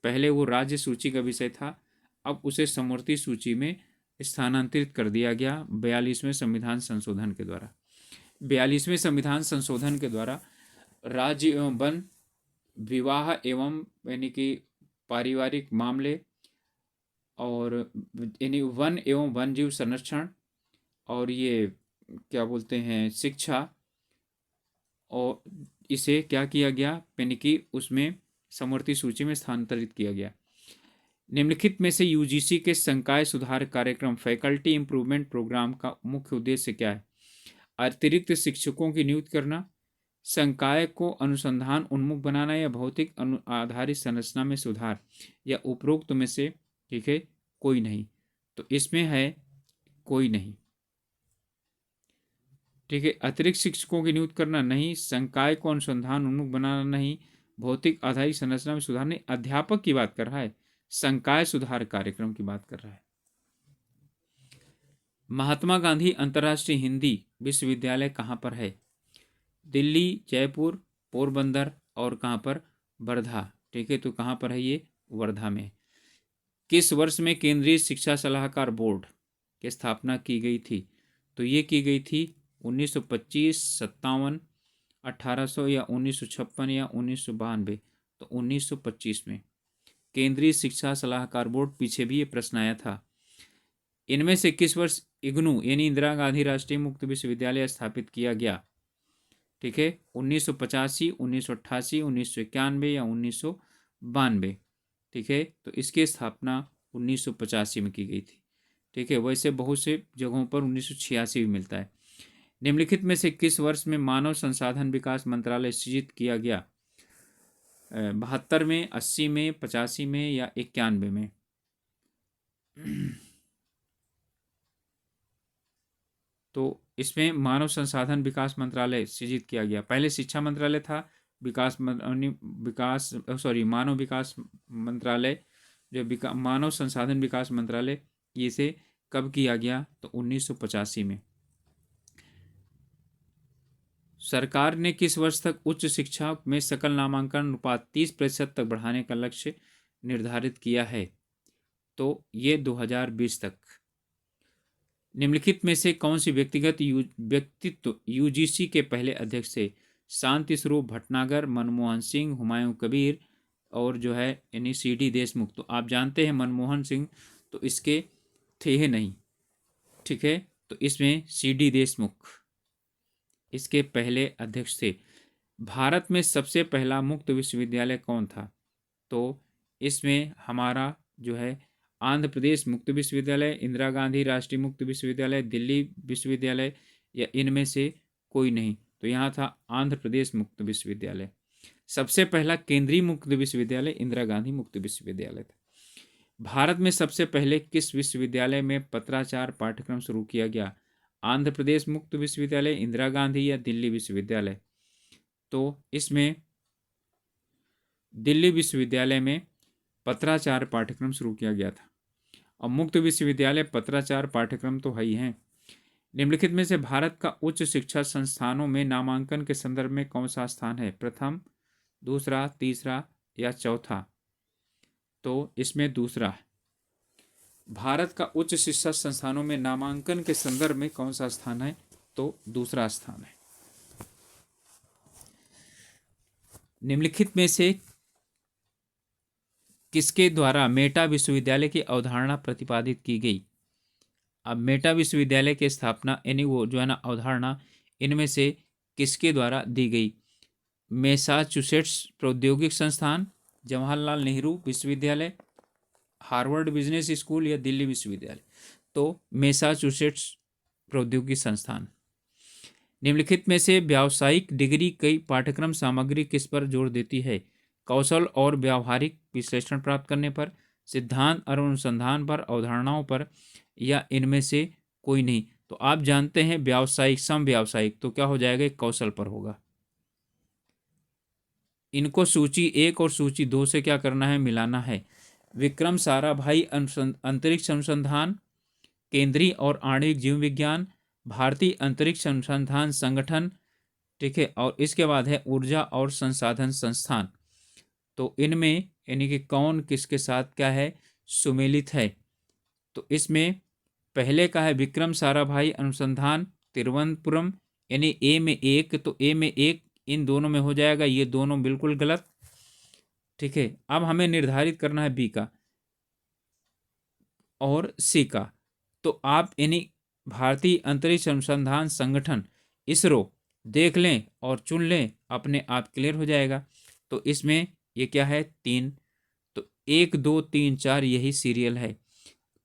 पहले वो राज्य सूची का विषय था, अब उसे समवर्ती सूची में स्थानांतरित कर दिया गया 42वें संविधान संशोधन के द्वारा। 42वें संविधान संशोधन के द्वारा राज्य एवं वन, विवाह एवं यानी कि पारिवारिक मामले और यानी वन एवं वन्यजीव संरक्षण, और ये क्या बोलते हैं शिक्षा, और इसे क्या किया गया, यानी कि उसमें समवर्ती सूची में स्थानांतरित किया गया। निम्नलिखित में से यूजीसी के संकाय सुधार कार्यक्रम फैकल्टी इंप्रूवमेंट प्रोग्राम का मुख्य उद्देश्य क्या है? अतिरिक्त शिक्षकों की नियुक्ति करना, संकाय को अनुसंधान उन्मुख बनाना, या भौतिक आधारित संरचना में सुधार, या उपरोक्त में से, ठीक है, कोई नहीं। तो इसमें है कोई नहीं, ठीक है। अतिरिक्त शिक्षकों की नियुक्ति करना नहीं, संकाय को अनुसंधान उन्मुख बनाना नहीं, भौतिक आधारित संरचना में सुधार नहीं। अध्यापक की बात कर रहा है, संकाय सुधार कार्यक्रम की बात कर रहा है। महात्मा गांधी अंतर्राष्ट्रीय हिंदी विश्वविद्यालय कहाँ पर है? दिल्ली, जयपुर, पोरबंदर और कहाँ पर? वर्धा, ठीक है। तो कहाँ पर है ये? वर्धा में। किस वर्ष में केंद्रीय शिक्षा सलाहकार बोर्ड की स्थापना की गई थी? तो ये की गई थी 1925, 57, 1800 या 1956 या 1992। तो 1925 में केंद्रीय शिक्षा सलाहकार बोर्ड। पीछे भी ये प्रश्न आया था। इनमें से किस वर्ष इग्नू यानी इंदिरा गांधी राष्ट्रीय मुक्त विश्वविद्यालय स्थापित किया गया? ठीक है, 1985, 1988, 1991 या 1992। ठीक है, तो इसकी स्थापना 1985 में की गई थी। ठीक है, वैसे बहुत से जगहों पर 1986 भी मिलता है। निम्नलिखित में से किस वर्ष में मानव संसाधन विकास मंत्रालय सृजित किया गया? 72 में, 80 में, 85 में या 91 में? तो इसमें मानव संसाधन विकास मंत्रालय सृजित किया गया। पहले शिक्षा मंत्रालय था, मानव विकास मंत्रालय, जो मानव संसाधन विकास मंत्रालय, इसे कब किया गया? तो 1985 में। सरकार ने किस वर्ष तक उच्च शिक्षा में सकल नामांकन अनुपात 30% तक बढ़ाने का लक्ष्य निर्धारित किया है? तो ये 2020 तक। निम्नलिखित में से कौन सी व्यक्तित्व यूजीसी के पहले अध्यक्ष थे? शांति स्वरूप भटनागर, मनमोहन सिंह, हुमायूं कबीर और जो है यानी सीडी देशमुख। तो आप जानते हैं मनमोहन सिंह तो इसके थे नहीं, ठीक है। तो इसमें सीडी देशमुख इसके पहले अध्यक्ष थे। भारत में सबसे पहला मुक्त विश्वविद्यालय कौन था? तो इसमें हमारा जो है आंध्र प्रदेश मुक्त विश्वविद्यालय, इंदिरा गांधी राष्ट्रीय मुक्त विश्वविद्यालय, दिल्ली विश्वविद्यालय, या इनमें से कोई नहीं। तो यहाँ था आंध्र प्रदेश मुक्त विश्वविद्यालय। सबसे पहला केंद्रीय मुक्त विश्वविद्यालय इंदिरा गांधी मुक्त विश्वविद्यालय था। भारत में सबसे पहले किस विश्वविद्यालय में पत्राचार पाठ्यक्रम शुरू किया गया? आंध्र प्रदेश मुक्त विश्वविद्यालय, इंदिरा गांधी या दिल्ली विश्वविद्यालय? तो इसमें दिल्ली विश्वविद्यालय में पत्राचार पाठ्यक्रम शुरू किया गया था। और मुक्त विश्वविद्यालय पत्राचार पाठ्यक्रम तो है ही हैं। निम्नलिखित में से भारत का उच्च शिक्षा संस्थानों में नामांकन के संदर्भ में कौन सा स्थान है? प्रथम, दूसरा, तीसरा या चौथा? तो इसमें दूसरा है। भारत का उच्च शिक्षा संस्थानों में नामांकन के संदर्भ में कौन सा स्थान है? तो दूसरा स्थान है। निम्नलिखित में से किसके द्वारा मेटा विश्वविद्यालय की अवधारणा प्रतिपादित की गई? अब मेटा विश्वविद्यालय की स्थापना यानी वो जो है ना अवधारणा, इनमें से किसके द्वारा दी गई? मैसाचुसेट्स प्रौद्योगिक संस्थान, जवाहरलाल नेहरू विश्वविद्यालय, हार्वर्ड बिजनेस स्कूल या दिल्ली विश्वविद्यालय? तो मैसाचुसेट्स प्रौद्योगिक संस्थान। निम्नलिखित में से व्यावसायिक डिग्री कई पाठ्यक्रम सामग्री किस पर जोर देती है? कौशल और व्यावहारिक विश्लेषण प्राप्त करने पर, सिद्धांत और अनुसंधान पर, अवधारणाओं पर, या इनमें से कोई नहीं? तो आप जानते हैं व्यावसायिक, सम व्यावसायिक, तो क्या हो जाएगा? कौशल पर होगा। इनको सूची 1 और सूची 2 से क्या करना है? मिलाना है। विक्रम साराभाई अंतरिक्ष अनुसंधान केंद्रीय और आणविक जीव विज्ञान, भारतीय अंतरिक्ष अनुसंधान संगठन, ठीक है। और इसके बाद है ऊर्जा और संसाधन संस्थान। तो इनमें यानी कि कौन किसके साथ क्या है? सुमेलित है। तो इसमें पहले का है विक्रम साराभाई अनुसंधान तिरुवनंतपुरम, यानी ए में 1, तो ए में 1 इन दोनों में हो जाएगा, ये दोनों बिल्कुल गलत, ठीक है। अब हमें निर्धारित करना है बी का। और सी का। तो आप इन्हीं भारतीय अंतरिक्ष अनुसंधान संगठन इसरो देख लें और चुन लें, अपने आप क्लियर हो जाएगा। तो इसमें ये क्या है, 3। तो 1 2 3 4 यही सीरियल है।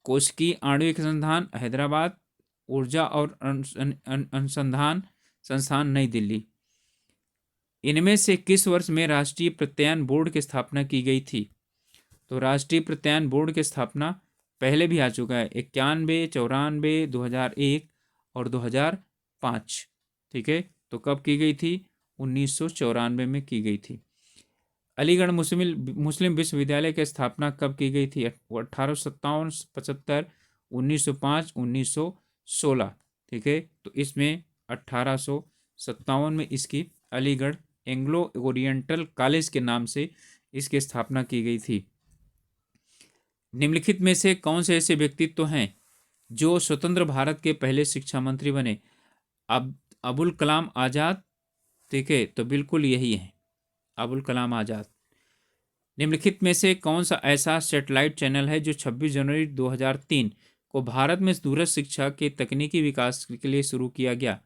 कोशिकीय आणविक संस्थान हैदराबाद, ऊर्जा और अनुसंधान संस्थान नई दिल्ली। इनमें से किस वर्ष में राष्ट्रीय प्रत्यायन बोर्ड की स्थापना की गई थी? तो राष्ट्रीय प्रत्यायन बोर्ड की स्थापना पहले भी आ चुका है, 91, 94, 2001 और 2005। ठीक है, तो कब की गई थी? 1994 में की गई थी। अलीगढ़ मुस्लिम विश्वविद्यालय की स्थापना कब की गई थी? 1857, 75, 1905, 1916। ठीक है, तो इसमें 1857 में इसकी अलीगढ़ एंग्लो ओरिएंटल कॉलेज के नाम से इसकी स्थापना की गई थी। निम्नलिखित में से कौन से ऐसे व्यक्तित्व हैं जो स्वतंत्र भारत के पहले शिक्षा मंत्री बने? अबुल कलाम आजाद। ठीक है, तो बिल्कुल यही है, अबुल कलाम आजाद। निम्नलिखित में से कौन सा ऐसा सैटेलाइट चैनल है जो 26 जनवरी 2003 को भारत में दूरस्थ शिक्षा के तकनीकी विकास के लिए शुरू किया गया?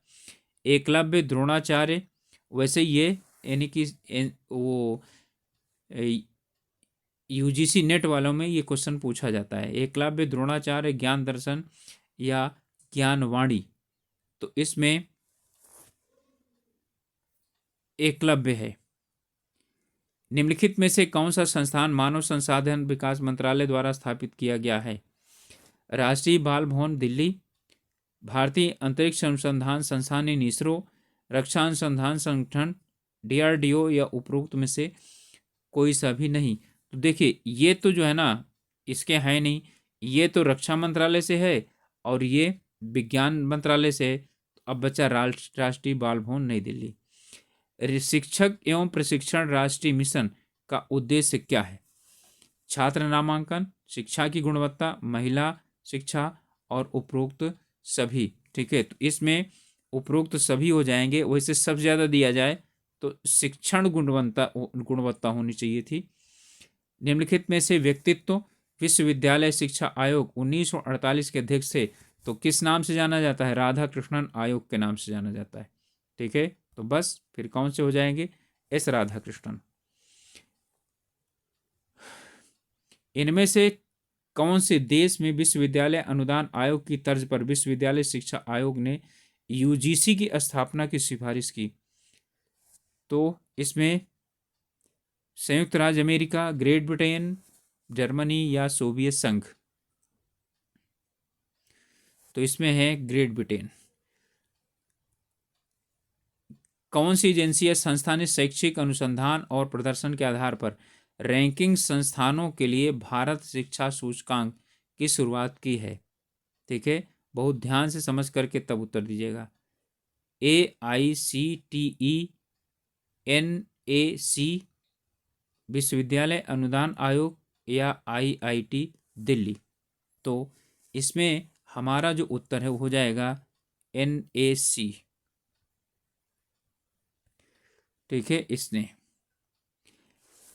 एकलव्य, द्रोणाचार्य। वैसे ये यानी कि वो यूजीसी नेट वालों में ये क्वेश्चन पूछा जाता है, एकलव्य, द्रोणाचार्य, ज्ञान दर्शन या ज्ञानवाणी। तो इसमें एकलव्य है। निम्नलिखित में से कौन सा संस्थान मानव संसाधन विकास मंत्रालय द्वारा स्थापित किया गया है? राष्ट्रीय बाल भवन दिल्ली, भारतीय अंतरिक्ष अनुसंधान संस्थान इसरो, रक्षा अनुसंधान संगठन डीआरडीओ या उपरोक्त में से कोई सा भी नहीं। तो देखिए ये तो जो है ना इसके है नहीं, ये तो रक्षा मंत्रालय से है और ये विज्ञान मंत्रालय से है। अब बचा राष्ट्रीय बाल भवन नई दिल्ली। शिक्षक एवं प्रशिक्षण राष्ट्रीय मिशन का उद्देश्य क्या है? छात्र नामांकन, शिक्षा की गुणवत्ता, महिला शिक्षा और उपरोक्त सभी। ठीक है, तो इसमें उपरोक्त सभी हो जाएंगे। वैसे सबसे ज़्यादा दिया जाए तो शिक्षण गुणवत्ता होनी चाहिए थी। निम्नलिखित में से व्यक्तित्व विश्वविद्यालय शिक्षा आयोग 1948 के अध्यक्ष थे, तो किस नाम से जाना जाता है? राधा कृष्णन आयोग के नाम से जाना जाता है। ठीक है, तो बस फिर कौन से हो जाएंगे? एस राधा कृष्णन। इनमें से कौन से देश में विश्वविद्यालय अनुदान आयोग की तर्ज पर विश्वविद्यालय शिक्षा आयोग ने यूजीसी की स्थापना की सिफारिश की? तो इसमें संयुक्त राज्य अमेरिका, ग्रेट ब्रिटेन, जर्मनी या सोवियत संघ। तो इसमें है ग्रेट ब्रिटेन। कौन सी एजेंसी या संस्था ने शैक्षिक अनुसंधान और प्रदर्शन के आधार पर रैंकिंग संस्थानों के लिए भारत शिक्षा सूचकांक की शुरुआत की है? ठीक है, बहुत ध्यान से समझ करके तब उत्तर दीजिएगा। AICTE, NAC, विश्वविद्यालय अनुदान आयोग या IIT दिल्ली। तो इसमें हमारा जो उत्तर है वो हो जाएगा NAC। ठीक है, इसने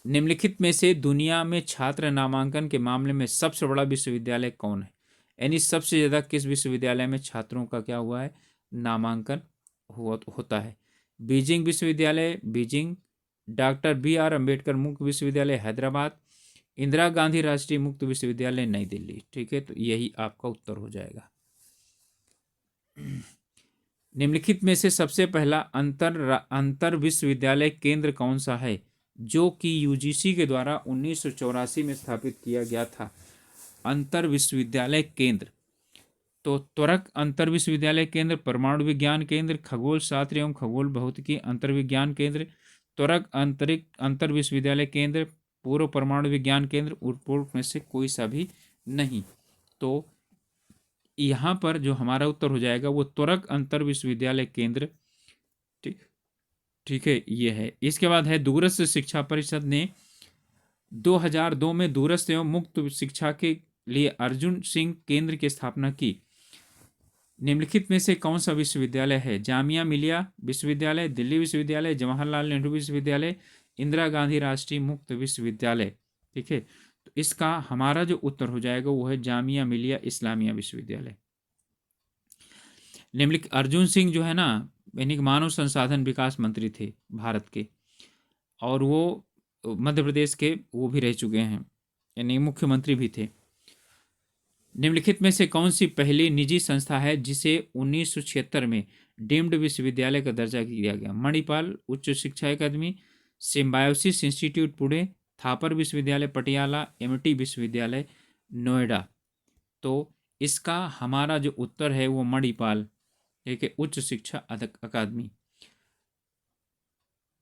निम्नलिखित में से दुनिया में छात्र नामांकन के मामले में सबसे बड़ा विश्वविद्यालय कौन है? यानी सबसे ज़्यादा किस विश्वविद्यालय में छात्रों का क्या हुआ है? नामांकन होता है। बीजिंग विश्वविद्यालय बीजिंग, डॉक्टर BR अम्बेडकर मुक्त विश्वविद्यालय हैदराबाद, इंदिरा गांधी राष्ट्रीय मुक्त विश्वविद्यालय नई दिल्ली। ठीक है, तो यही आपका उत्तर हो जाएगा। निम्नलिखित में से सबसे पहला अंतर विश्वविद्यालय केंद्र कौन सा है जो कि यूजीसी के द्वारा 1984 में स्थापित किया गया था? अंतर विश्वविद्यालय केंद्र, तो त्वरक अंतर विश्वविद्यालय केंद्र, परमाणु विज्ञान केंद्र, खगोल शास्त्र एवं खगोल भौतिकी अंतर विज्ञान केंद्र, त्वरक अंतर विश्वविद्यालय केंद्र, पूर्व परमाणु विज्ञान केंद्र, उपरोक्त में से कोई सा भी नहीं। तो यहाँ पर जो हमारा उत्तर हो जाएगा वो त्वरक अंतर विश्वविद्यालय केंद्र। ठीक है, ये है। इसके बाद है दूरस्थ शिक्षा परिषद ने 2002 में दूरस्थ एवं मुक्त शिक्षा के लिए अर्जुन सिंह केंद्र की स्थापना की। निम्नलिखित में से कौन सा विश्वविद्यालय है? जामिया मिलिया विश्वविद्यालय, दिल्ली विश्वविद्यालय, जवाहरलाल नेहरू विश्वविद्यालय, इंदिरा गांधी राष्ट्रीय मुक्त विश्वविद्यालय। ठीक है, तो इसका हमारा जो उत्तर हो जाएगा वो है जामिया मिलिया इस्लामिया विश्वविद्यालय। निम्नलिखित अर्जुन सिंह जो है ना, यानी कि मानव संसाधन विकास मंत्री थे भारत के, और वो मध्य प्रदेश के वो भी रह चुके हैं, यानी मुख्यमंत्री भी थे। निम्नलिखित में से कौन सी पहली निजी संस्था है जिसे 1976 में डीम्ड विश्वविद्यालय का दर्जा दिया गया? मणिपाल उच्च शिक्षा अकादमी, सिम्बायोसिस इंस्टीट्यूट पुणे, थापर विश्वविद्यालय पटियाला, एमटी विश्वविद्यालय नोएडा। तो इसका हमारा जो उत्तर है वो मणिपाल एक उच्च शिक्षा अकादमी।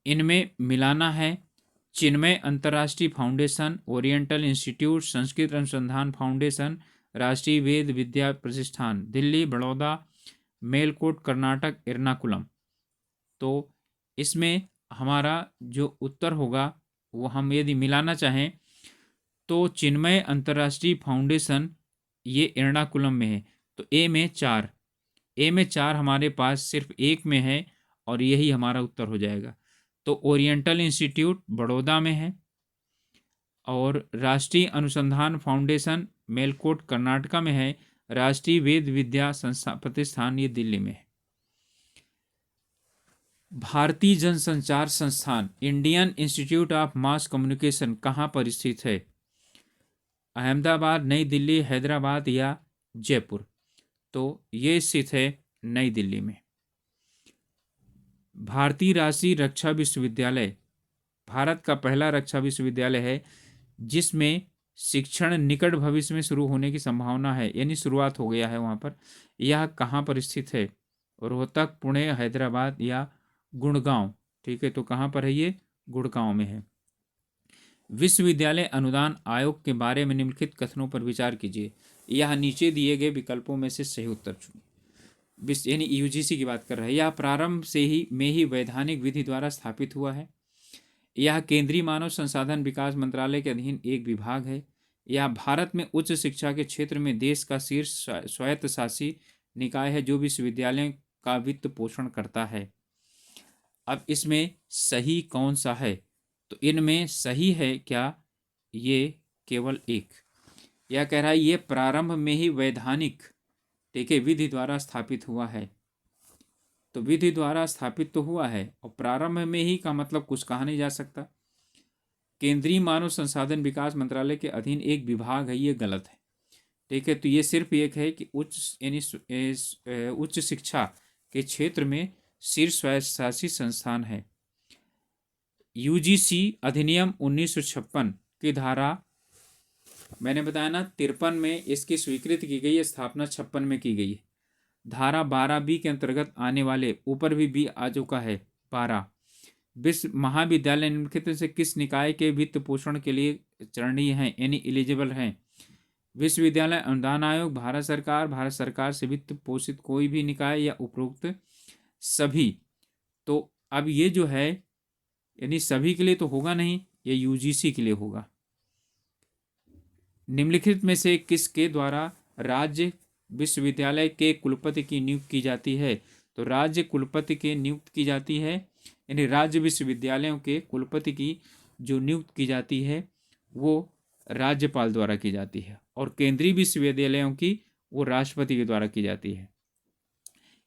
इनमें मिलाना है चिन्मय अंतर्राष्ट्रीय फाउंडेशन, ओरिएंटल इंस्टीट्यूट, संस्कृत अनुसंधान फाउंडेशन, राष्ट्रीय वेद विद्या प्रतिष्ठान दिल्ली, बड़ौदा, मेलकोट कर्नाटक, एर्नाकुलम। तो इसमें हमारा जो उत्तर होगा वो हम यदि मिलाना चाहें तो चिन्मय अंतर्राष्ट्रीय फाउंडेशन ये एर्नाकुलम में है। तो ए में चार हमारे पास सिर्फ एक में है और यही हमारा उत्तर हो जाएगा। तो ओरिएंटल इंस्टीट्यूट बड़ौदा में है और राष्ट्रीय अनुसंधान फाउंडेशन मेलकोट कर्नाटका में है, राष्ट्रीय वेद विद्या प्रतिष्ठान ये दिल्ली में है। भारतीय जनसंचार संस्थान Indian institute of mass communication कहाँ पर स्थित है? अहमदाबाद, नई दिल्ली, हैदराबाद या जयपुर? तो ये स्थित है नई दिल्ली में। भारतीय राष्ट्रीय रक्षा विश्वविद्यालय भारत का पहला रक्षा विश्वविद्यालय है जिसमें शिक्षण निकट भविष्य में शुरू होने की संभावना है, यानी शुरुआत हो गया है वहाँ पर। यह कहाँ पर स्थित है? रोहतक, पुणे, हैदराबाद या गुड़गांव? ठीक है, तो कहाँ पर है ये? गुड़गांव में है। विश्वविद्यालय अनुदान आयोग के बारे में निम्नलिखित कथनों पर विचार कीजिए। यह नीचे दिए गए विकल्पों में से सही उत्तर चुनिए। यानी यूजीसी की बात कर रहे हैं। यह प्रारंभ से ही में ही वैधानिक विधि द्वारा स्थापित हुआ है। यह केंद्रीय मानव संसाधन विकास मंत्रालय के अधीन एक विभाग है। यह भारत में उच्च शिक्षा के क्षेत्र में देश का शीर्ष स्वायत्तशासी निकाय है जो विश्वविद्यालयों का वित्त पोषण करता है। अब इसमें सही कौन सा है? तो इनमें सही है क्या? ये केवल एक। यह कह रहा है ये प्रारंभ में ही वैधानिक, ठीक है, विधि द्वारा स्थापित हुआ है। तो विधि द्वारा स्थापित तो हुआ है और प्रारंभ में ही का मतलब कुछ कहा नहीं जा सकता। केंद्रीय मानव संसाधन विकास मंत्रालय के अधीन एक विभाग है, ये गलत है। ठीक है, तो ये सिर्फ एक है कि उच्च शिक्षा के क्षेत्र में शीर्ष स्वायत्तशासी संस्थान है। यूजीसी अधिनियम 1956 की धारा मैंने बताया ना 53 में इसकी स्वीकृति की गई है, स्थापना 56 में की गई है। धारा 12B के अंतर्गत आने वाले, ऊपर भी बी आ चुका है 12, विश्व महाविद्यालय निम्नलिखित से किस निकाय के वित्त पोषण के लिए चरणीय हैं, यानी एलिजिबल हैं? विश्वविद्यालय अनुदान आयोग, भारत सरकार से वित्त पोषित कोई भी निकाय या उपरोक्त सभी। तो अब ये जो है यानी सभी के लिए तो होगा नहीं, ये यूजीसी के लिए होगा। निम्नलिखित में से किसके द्वारा राज्य विश्वविद्यालय के कुलपति की नियुक्ति की जाती है? तो राज्य कुलपति की नियुक्ति की जाती है, यानी राज्य विश्वविद्यालयों के कुलपति की जो नियुक्ति की जाती है वो राज्यपाल द्वारा की जाती है, और केंद्रीय विश्वविद्यालयों की वो राष्ट्रपति के द्वारा की जाती है।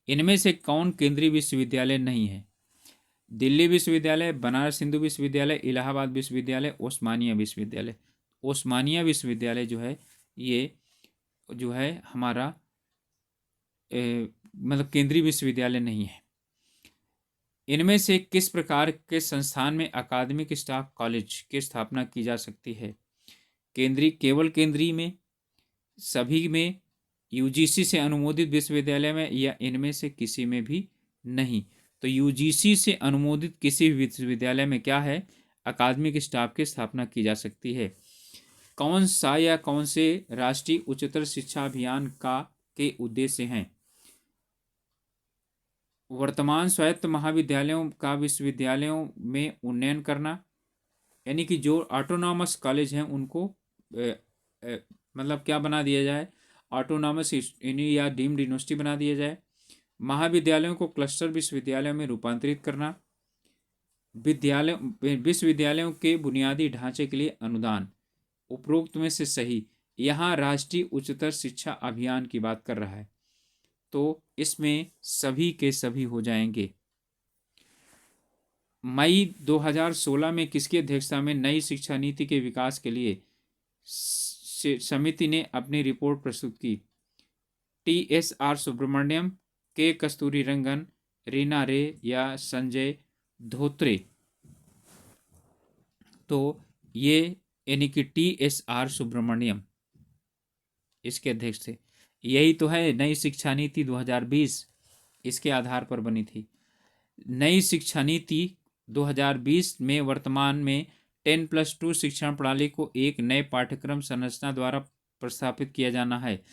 इनमें से कौन केंद्रीय विश्वविद्यालय नहीं है? दिल्ली विश्वविद्यालय, बनारस हिंदू विश्वविद्यालय, इलाहाबाद विश्वविद्यालय, ओस्मानिया विश्वविद्यालय। ओस्मानिया विश्वविद्यालय जो है ये जो है हमारा मतलब केंद्रीय विश्वविद्यालय नहीं है। इनमें से किस प्रकार के संस्थान में अकादमिक स्टाफ कॉलेज की स्थापना की जा सकती है? केवल केंद्रीय में, सभी में, यूजीसी से अनुमोदित विश्वविद्यालय में, या इनमें से किसी में भी नहीं? तो यूजीसी से अनुमोदित किसी भी विश्वविद्यालय में क्या है? अकादमिक स्टाफ की स्थापना की जा सकती है। कौन सा या कौन से राष्ट्रीय उच्चतर शिक्षा अभियान के उद्देश्य हैं? वर्तमान स्वायत्त महाविद्यालयों का विश्वविद्यालयों में उन्नयन करना, यानी कि जो ऑटोनॉमस कॉलेज हैं उनको मतलब क्या बना दिया जाए? ऑटोनॉमस या डीम्ड यूनिवर्सिटी बना दिया जाए। महाविद्यालयों को क्लस्टर विश्वविद्यालयों में रूपांतरित करना। विश्वविद्यालयों के बुनियादी ढांचे के लिए अनुदान। उपरोक्त में से सही, यहाँ राष्ट्रीय उच्चतर शिक्षा अभियान की बात कर रहा है, तो इसमें सभी के सभी हो जाएंगे। मई 2016 में किसकी अध्यक्षता में नई शिक्षा नीति के विकास के लिए समिति ने अपनी रिपोर्ट प्रस्तुत की? TSR सुब्रमण्यम, के कस्तूरीरंगन, रीना रे या संजय धोत्रे? तो ये यानी कि TSR सुब्रमण्यम इसके अध्यक्ष थे। यही तो है नई शिक्षा नीति 2020, इसके आधार पर बनी थी। नई शिक्षा नीति 2020 में वर्तमान में 10+2 शिक्षण प्रणाली को एक नए पाठ्यक्रम संरचना द्वारा प्रस्थापित किया जाना है।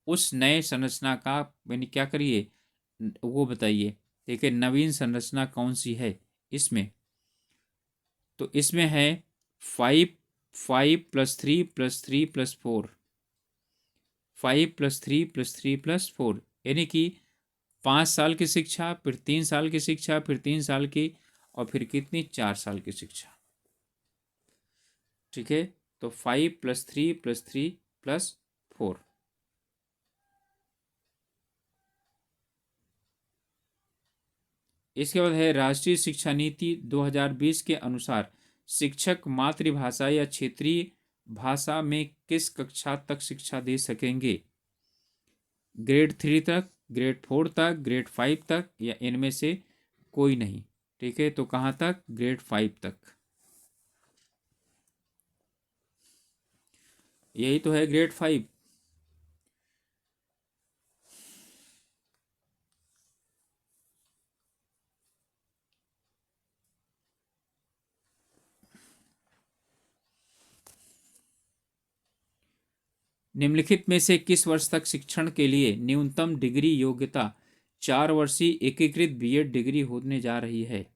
उस नए संरचना का यानी क्या करिए वो बताइए। देखिए नवीन संरचना कौन सी है इसमें, तो इसमें है 5+3+3+4, 5+3+3+4 यानी कि 5 साल की शिक्षा, फिर 3 साल की शिक्षा, फिर 3 साल की, और फिर कितनी 4 साल की शिक्षा। ठीक है, तो 5+3+3+4। इसके बाद है राष्ट्रीय शिक्षा नीति 2020 के अनुसार शिक्षक मातृभाषा या क्षेत्रीय भाषा में किस कक्षा तक शिक्षा दे सकेंगे? ग्रेड 3 तक, ग्रेड 4 तक, ग्रेड 5 तक, या इनमें से कोई नहीं। ठीक है, तो कहाँ तक? ग्रेड 5 तक। यही तो है ग्रेड 5। निम्नलिखित में से किस वर्ष तक शिक्षण के लिए न्यूनतम डिग्री योग्यता 4 वर्षीय एकीकृत बीएड डिग्री होने जा रही है?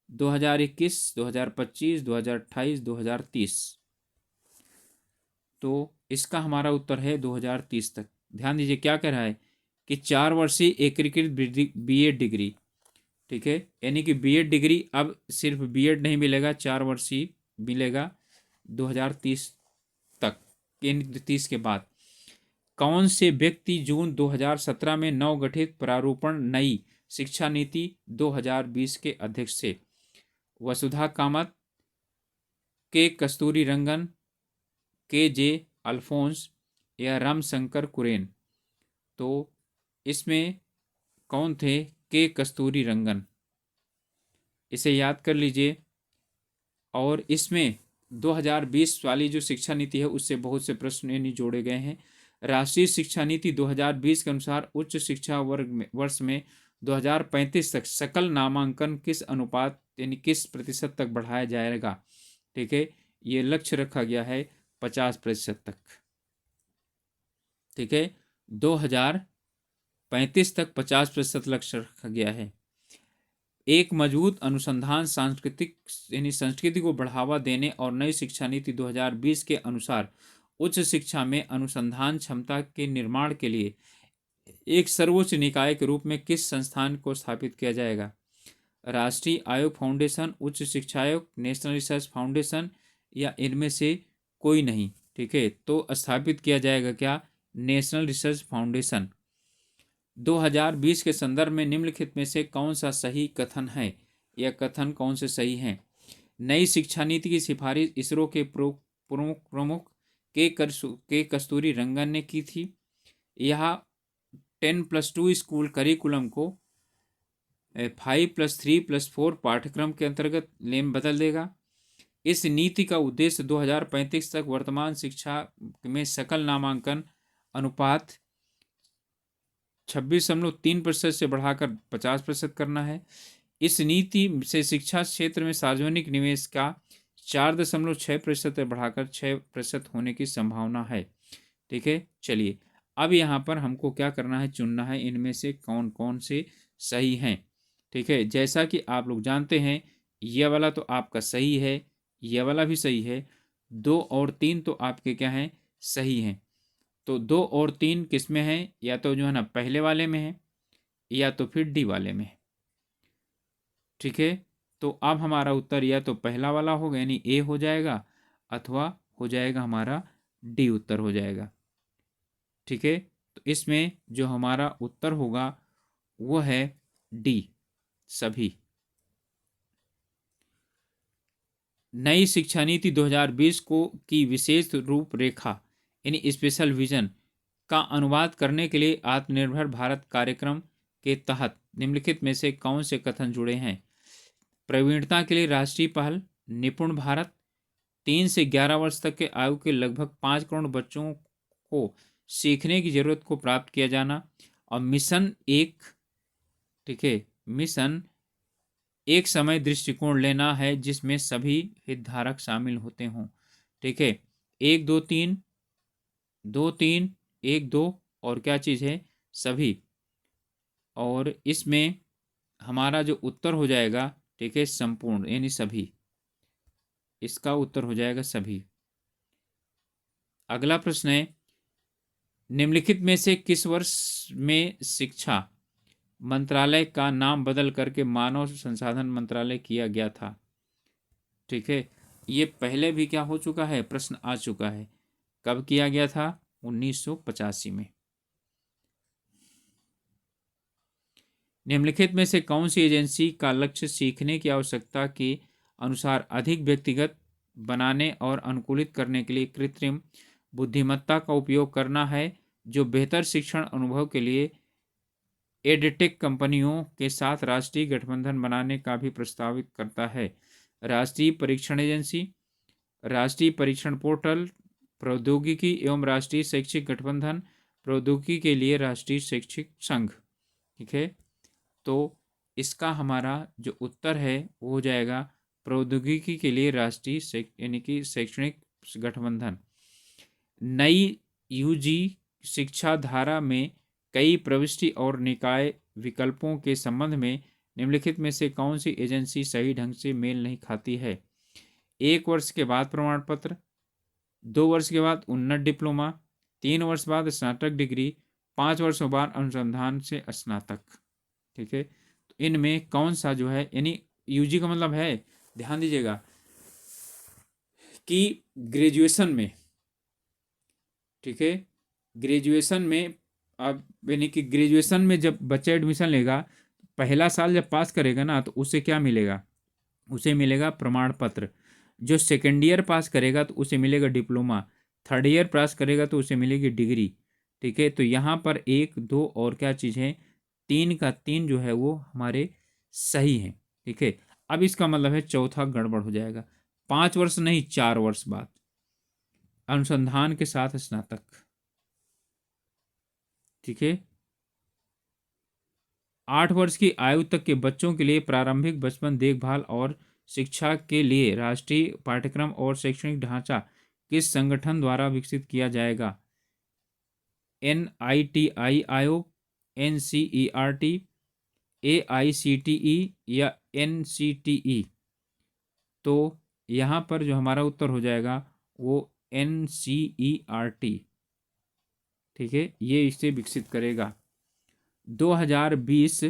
2021, 2025, 2028, 2030? तो इसका हमारा उत्तर है 2030 तक। ध्यान दीजिए क्या कह रहा है कि 4 वर्षीय एकीकृत बीएड डिग्री। ठीक है, यानी कि बीएड डिग्री अब सिर्फ बीएड नहीं मिलेगा, 4 वर्षीय मिलेगा 2030 तक। 30 के बाद कौन से व्यक्ति जून 2017 में नवगठित प्रारूपण नई शिक्षा नीति 2020 के अध्यक्ष थे? वसुधा कामत, के कस्तूरीरंगन, KJ अल्फोंस, या रामशंकर कुरेन? तो इसमें कौन थे? के कस्तूरीरंगन। इसे याद कर लीजिए। और इसमें 2020 वाली जो शिक्षा नीति है उससे बहुत से प्रश्न यानी जोड़े गए हैं। राष्ट्रीय शिक्षा नीति 2020 के अनुसार उच्च शिक्षा वर्ष में 2035 तक सकल नामांकन किस अनुपात यानी किस प्रतिशत तक बढ़ाया जाएगा? ठीक है, ये लक्ष्य रखा गया है 50% तक। ठीक है, 2035 तक 50% लक्ष्य रखा गया है। एक मजबूत अनुसंधान सांस्कृतिक यानी संस्कृति को बढ़ावा देने और नई शिक्षा नीति 2020 के अनुसार उच्च शिक्षा में अनुसंधान क्षमता के निर्माण के लिए एक सर्वोच्च निकाय के रूप में किस संस्थान को स्थापित किया जाएगा? राष्ट्रीय आयोग फाउंडेशन, उच्च शिक्षा आयोग, नेशनल रिसर्च फाउंडेशन, या इनमें से कोई नहीं? ठीक है, तो स्थापित किया जाएगा क्या? National research foundation. 2020 के संदर्भ में निम्नलिखित में से कौन सा सही कथन है, या कथन कौन से सही हैं? नई शिक्षा नीति की सिफारिश इसरो के प्रमुख के कस्तूरीरंगन ने की थी। यह 10+2 स्कूल करिकुलम को 5+3+4 पाठ्यक्रम के अंतर्गत बदल देगा। इस नीति का उद्देश्य 2035 तक वर्तमान शिक्षा में सकल नामांकन अनुपात 26.3% से बढ़ाकर 50% करना है। इस नीति से शिक्षा क्षेत्र में सार्वजनिक निवेश का 4.6% से बढ़ाकर 6% होने की संभावना है। ठीक है, चलिए अब यहाँ पर हमको क्या करना है? चुनना है इनमें से कौन कौन से सही हैं। ठीक है, जैसा कि आप लोग जानते हैं यह वाला तो आपका सही है, यह वाला भी सही है, 2 और 3 तो आपके क्या हैं? सही हैं। तो 2 और 3 किस में है? या तो जो है ना पहले वाले में है, या तो फिर डी वाले में है। ठीक है, तो अब हमारा उत्तर या तो पहला वाला होगा यानी ए हो जाएगा, अथवा हो जाएगा हमारा डी उत्तर हो जाएगा। ठीक है, तो इसमें जो हमारा उत्तर होगा वो है डी सभी। नई शिक्षा नीति 2020 को की विशेष रूपरेखा यानी स्पेशल विजन का अनुवाद करने के लिए आत्मनिर्भर भारत कार्यक्रम के तहत निम्नलिखित में से कौन से कथन जुड़े हैं? प्रवीणता के लिए राष्ट्रीय पहल, निपुण भारत, 3 से 11 वर्ष तक के आयु के लगभग 5 करोड़ बच्चों को सीखने की जरूरत को प्राप्त किया जाना, और मिशन एक, ठीक है, मिशन एक समय दृष्टिकोण लेना है जिसमें सभी हितधारक शामिल होते हों। ठीक है, 1 2 3, 2 3, 1 2 और क्या चीज़ है सभी, और इसमें हमारा जो उत्तर हो जाएगा, ठीक है, संपूर्ण यानी सभी, इसका उत्तर हो जाएगा सभी। अगला प्रश्न है, निम्नलिखित में से किस वर्ष में शिक्षा मंत्रालय का नाम बदल करके मानव संसाधन मंत्रालय किया गया था? ठीक है, ये पहले भी क्या हो चुका है, प्रश्न आ चुका है। कब किया गया था? 1985 में। निम्नलिखित में से कौन सी एजेंसी का लक्ष्य सीखने की आवश्यकता के अनुसार अधिक व्यक्तिगत बनाने और अनुकूलित करने के लिए कृत्रिम बुद्धिमत्ता का उपयोग करना है, जो बेहतर शिक्षण अनुभव के लिए एडटेक कंपनियों के साथ राष्ट्रीय गठबंधन बनाने का भी प्रस्तावित करता है? राष्ट्रीय परीक्षण एजेंसी, राष्ट्रीय परीक्षण पोर्टल, प्रौद्योगिकी एवं राष्ट्रीय शैक्षिक गठबंधन, प्रौद्योगिकी के लिए राष्ट्रीय शैक्षिक संघ। ठीक है, तो इसका हमारा जो उत्तर है वो हो जाएगा प्रौद्योगिकी के लिए राष्ट्रीय यानी कि शैक्षणिक गठबंधन। नई यूजी शिक्षा धारा में कई प्रविष्टि और निकाय विकल्पों के संबंध में निम्नलिखित में से कौन सी एजेंसी सही ढंग से मेल नहीं खाती है? 1 वर्ष के बाद प्रमाण पत्र, 2 वर्ष के बाद उन्नत डिप्लोमा, 3 वर्ष बाद स्नातक डिग्री, 5 वर्षों बाद अनुसंधान से स्नातक। ठीक है, तो इनमें कौन सा जो है, यानी यूजी का मतलब है, ध्यान दीजिएगा कि ग्रेजुएशन में, ठीक है, ग्रेजुएशन में अब यानी कि ग्रेजुएशन में जब बच्चा एडमिशन लेगा, पहला साल जब पास करेगा ना, तो उसे क्या मिलेगा? उसे मिलेगा प्रमाण पत्र। जो सेकेंड ईयर पास करेगा तो उसे मिलेगा डिप्लोमा, थर्ड ईयर पास करेगा तो उसे मिलेगी डिग्री। ठीक है, तो यहाँ पर 1 2 और क्या चीज़ है, 3 का 3 जो है वो हमारे सही हैं। ठीक है, अब इसका मतलब है चौथा गड़बड़ हो जाएगा। 5 वर्ष नहीं, 4 वर्ष बाद अनुसंधान के साथ स्नातक। ठीक है, 8 वर्ष की आयु तक के बच्चों के लिए प्रारंभिक बचपन देखभाल और शिक्षा के लिए राष्ट्रीय पाठ्यक्रम और शैक्षणिक ढांचा किस संगठन द्वारा विकसित किया जाएगा? NITI आयोग, NCERT, AICTE या NCTE? तो यहाँ पर जो हमारा उत्तर हो जाएगा वो NCERT। ठीक है, ये इसे विकसित करेगा। 2020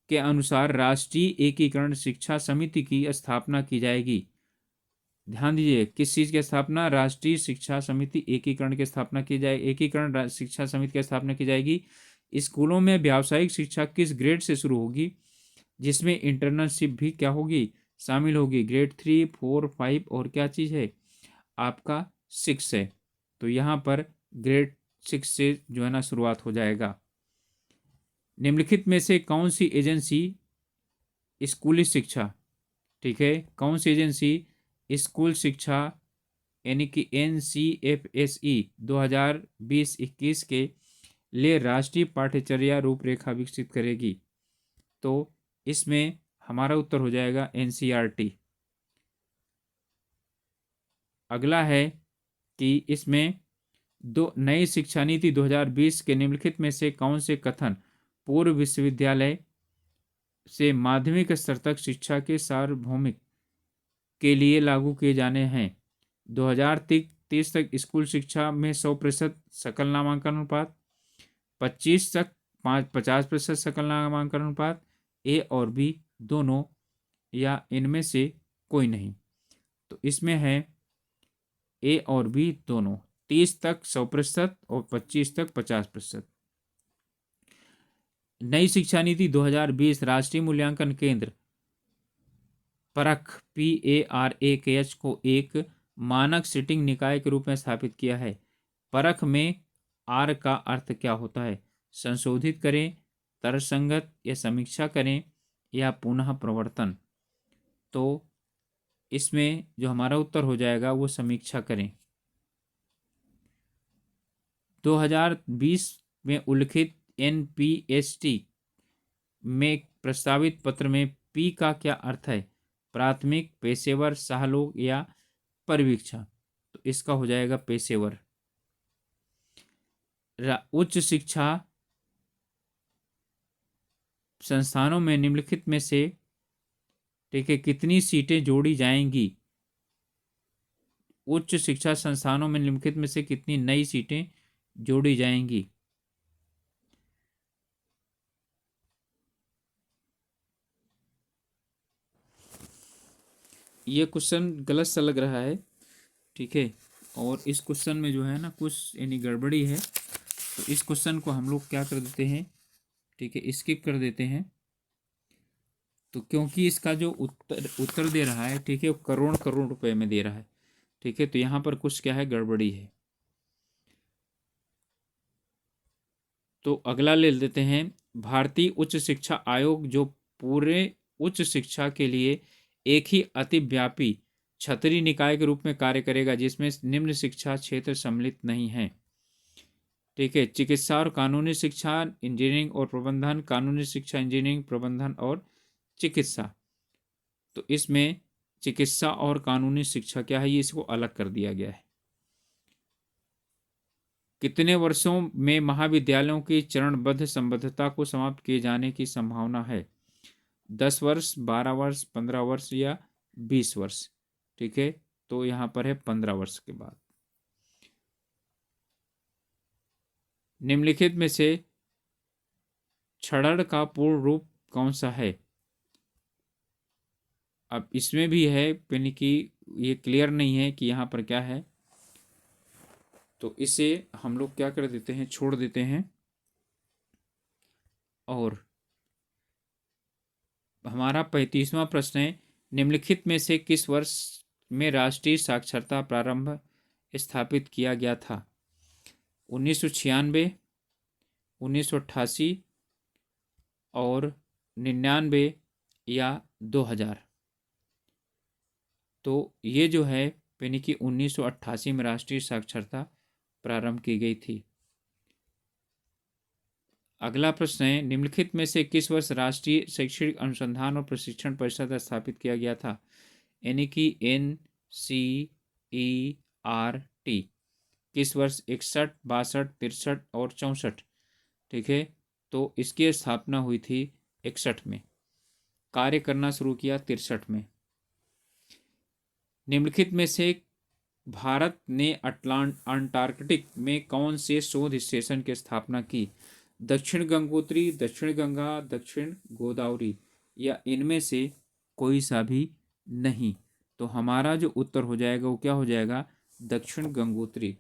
के अनुसार राष्ट्रीय एकीकरण शिक्षा समिति की स्थापना की जाएगी। ध्यान दीजिए, किस चीज़ की स्थापना? राष्ट्रीय शिक्षा समिति एकीकरण की स्थापना की जाए, एकीकरण शिक्षा समिति की स्थापना की जाएगी। स्कूलों में व्यावसायिक शिक्षा किस ग्रेड से शुरू होगी, जिसमें इंटर्नशिप भी क्या होगी, शामिल होगी? ग्रेड 3 4 5 और क्या चीज़ है आपका 6 है। तो यहाँ पर ग्रेड 6 से जो है ना शुरुआत हो जाएगा। निम्नलिखित में से कौन सी एजेंसी स्कूली शिक्षा, ठीक है, कौन सी एजेंसी स्कूल शिक्षा यानी कि NCFSE 2020-21 के लिए राष्ट्रीय पाठ्यचर्या रूपरेखा विकसित करेगी? तो इसमें हमारा उत्तर हो जाएगा NCERT। अगला है कि इसमें नई शिक्षा नीति 2020 के निम्नलिखित में से कौन से कथन पूर्व विश्वविद्यालय से माध्यमिक स्तर तक शिक्षा के सार्वभौमिक के लिए लागू किए जाने हैं? 2030 तक स्कूल शिक्षा में 100% सकल नामांकन अनुपात, 25 तक 50% सकल नामांकन अनुपात, A और B दोनों या इनमें से कोई नहीं। तो इसमें है ए और बी दोनों। 30 तक 100% और 25 तक 50%। नई शिक्षा नीति 2020 राष्ट्रीय मूल्यांकन केंद्र परख PARAKH को एक मानक सीटिंग निकाय के रूप में स्थापित किया है। परख में आर का अर्थ क्या होता है? संशोधित करें, तर्कसंगत या समीक्षा करें या पुनः प्रवर्तन। तो इसमें जो हमारा उत्तर हो जाएगा वो समीक्षा करें। 2020 में उल्लिखित NPST में प्रस्तावित पत्र में पी का क्या अर्थ है? प्राथमिक, पेशेवर, सहलोक या परिवीक्षा। तो इसका हो जाएगा पेशेवर। उच्च शिक्षा संस्थानों में निम्नलिखित में से ठीक है कितनी सीटें जोड़ी जाएंगी? उच्च शिक्षा संस्थानों में निम्नलिखित में से कितनी नई सीटें जोड़ी जाएंगी? ये क्वेश्चन गलत सा लग रहा है, ठीक है, और इस क्वेश्चन में जो है ना कुछ यानी गड़बड़ी है, तो इस क्वेश्चन को हम लोग क्या कर देते हैं, ठीक है, स्किप कर देते हैं। तो क्योंकि इसका जो उत्तर दे रहा है, ठीक है, वो करोड़ करोड़ रुपए में दे रहा है, ठीक है, तो यहाँ पर कुछ क्या है, गड़बड़ी है। तो अगला ले लेते हैं, भारतीय उच्च शिक्षा आयोग जो पूरे उच्च शिक्षा के लिए एक ही अतिव्यापी छतरी निकाय के रूप में कार्य करेगा जिसमें निम्न शिक्षा क्षेत्र सम्मिलित नहीं है, ठीक है, चिकित्सा और कानूनी शिक्षा, इंजीनियरिंग और प्रबंधन, कानूनी शिक्षा, इंजीनियरिंग, प्रबंधन और चिकित्सा। तो इसमें चिकित्सा और कानूनी शिक्षा क्या है, ये इसको अलग कर दिया गया है। कितने वर्षों में महाविद्यालयों की चरणबद्ध संबद्धता को समाप्त किए जाने की संभावना है? 10 वर्ष, 12 वर्ष, 15 वर्ष या 20 वर्ष, ठीक है, तो यहाँ पर है 15 वर्ष के बाद। निम्नलिखित में से छड़ड़ का पूर्ण रूप कौन सा है? अब इसमें भी है यानी कि ये क्लियर नहीं है कि यहाँ पर क्या है, तो इसे हम लोग क्या कर देते हैं, छोड़ देते हैं। और हमारा 35वां प्रश्न है, निम्नलिखित में से किस वर्ष में राष्ट्रीय साक्षरता प्रारंभ स्थापित किया गया था? 1996, 1988 और 99 या 2000। तो ये जो है यानी कि 1988 में राष्ट्रीय साक्षरता प्रारंभ की गई थी। अगला प्रश्न है, निम्नलिखित में से किस वर्ष राष्ट्रीय शैक्षणिक अनुसंधान और प्रशिक्षण परिषद स्थापित किया गया था? यानी कि NCERT किस वर्ष? 61, 62, 63 और 64, ठीक है, तो इसकी स्थापना हुई थी 61 में, कार्य करना शुरू किया 63 में। निम्नलिखित में से भारत ने अंटार्कटिक में कौन से शोध स्टेशन की स्थापना की? दक्षिण गंगोत्री, दक्षिण गंगा, दक्षिण गोदावरी या इनमें से कोई सा भी नहीं। तो हमारा जो उत्तर हो जाएगा वो क्या हो जाएगा? दक्षिण गंगोत्री।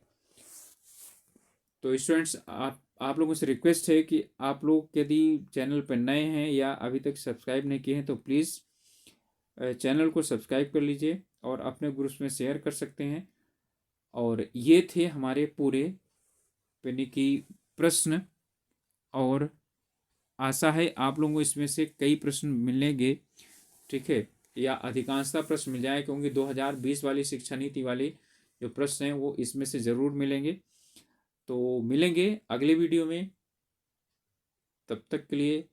तो स्टूडेंट्स, आप लोगों से रिक्वेस्ट है कि आप लोग यदि चैनल पर नए हैं या अभी तक सब्सक्राइब नहीं किए हैं तो प्लीज़ चैनल को सब्सक्राइब कर लीजिए और अपने ग्रुप्स में शेयर कर सकते हैं। और ये थे हमारे पूरे यानी कि प्रश्न, और आशा है आप लोगों को इसमें से कई प्रश्न मिलेंगे, ठीक है, या अधिकांशतः प्रश्न मिल जाए, क्योंकि 2020 वाली शिक्षा नीति वाले जो प्रश्न हैं वो इसमें से ज़रूर मिलेंगे। तो मिलेंगे अगले वीडियो में, तब तक के लिए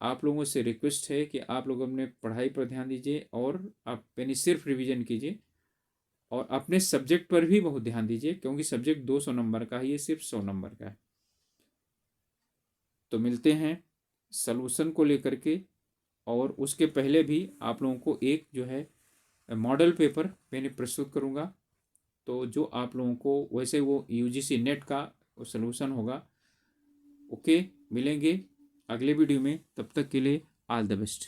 आप लोगों से रिक्वेस्ट है कि आप लोग अपने पढ़ाई पर ध्यान दीजिए और आप यानी सिर्फ रिवीजन कीजिए और अपने सब्जेक्ट पर भी बहुत ध्यान दीजिए, क्योंकि सब्जेक्ट 200 नंबर का है, ये सिर्फ 100 नंबर का है। तो मिलते हैं सलूशन को लेकर के, और उसके पहले भी आप लोगों को एक जो है मॉडल पेपर मैंने प्रस्तुत करूँगा, तो जो आप लोगों को वैसे वो UGC नेट का सलूशन होगा। ओके, मिलेंगे अगले वीडियो में, तब तक के लिए ऑल द बेस्ट।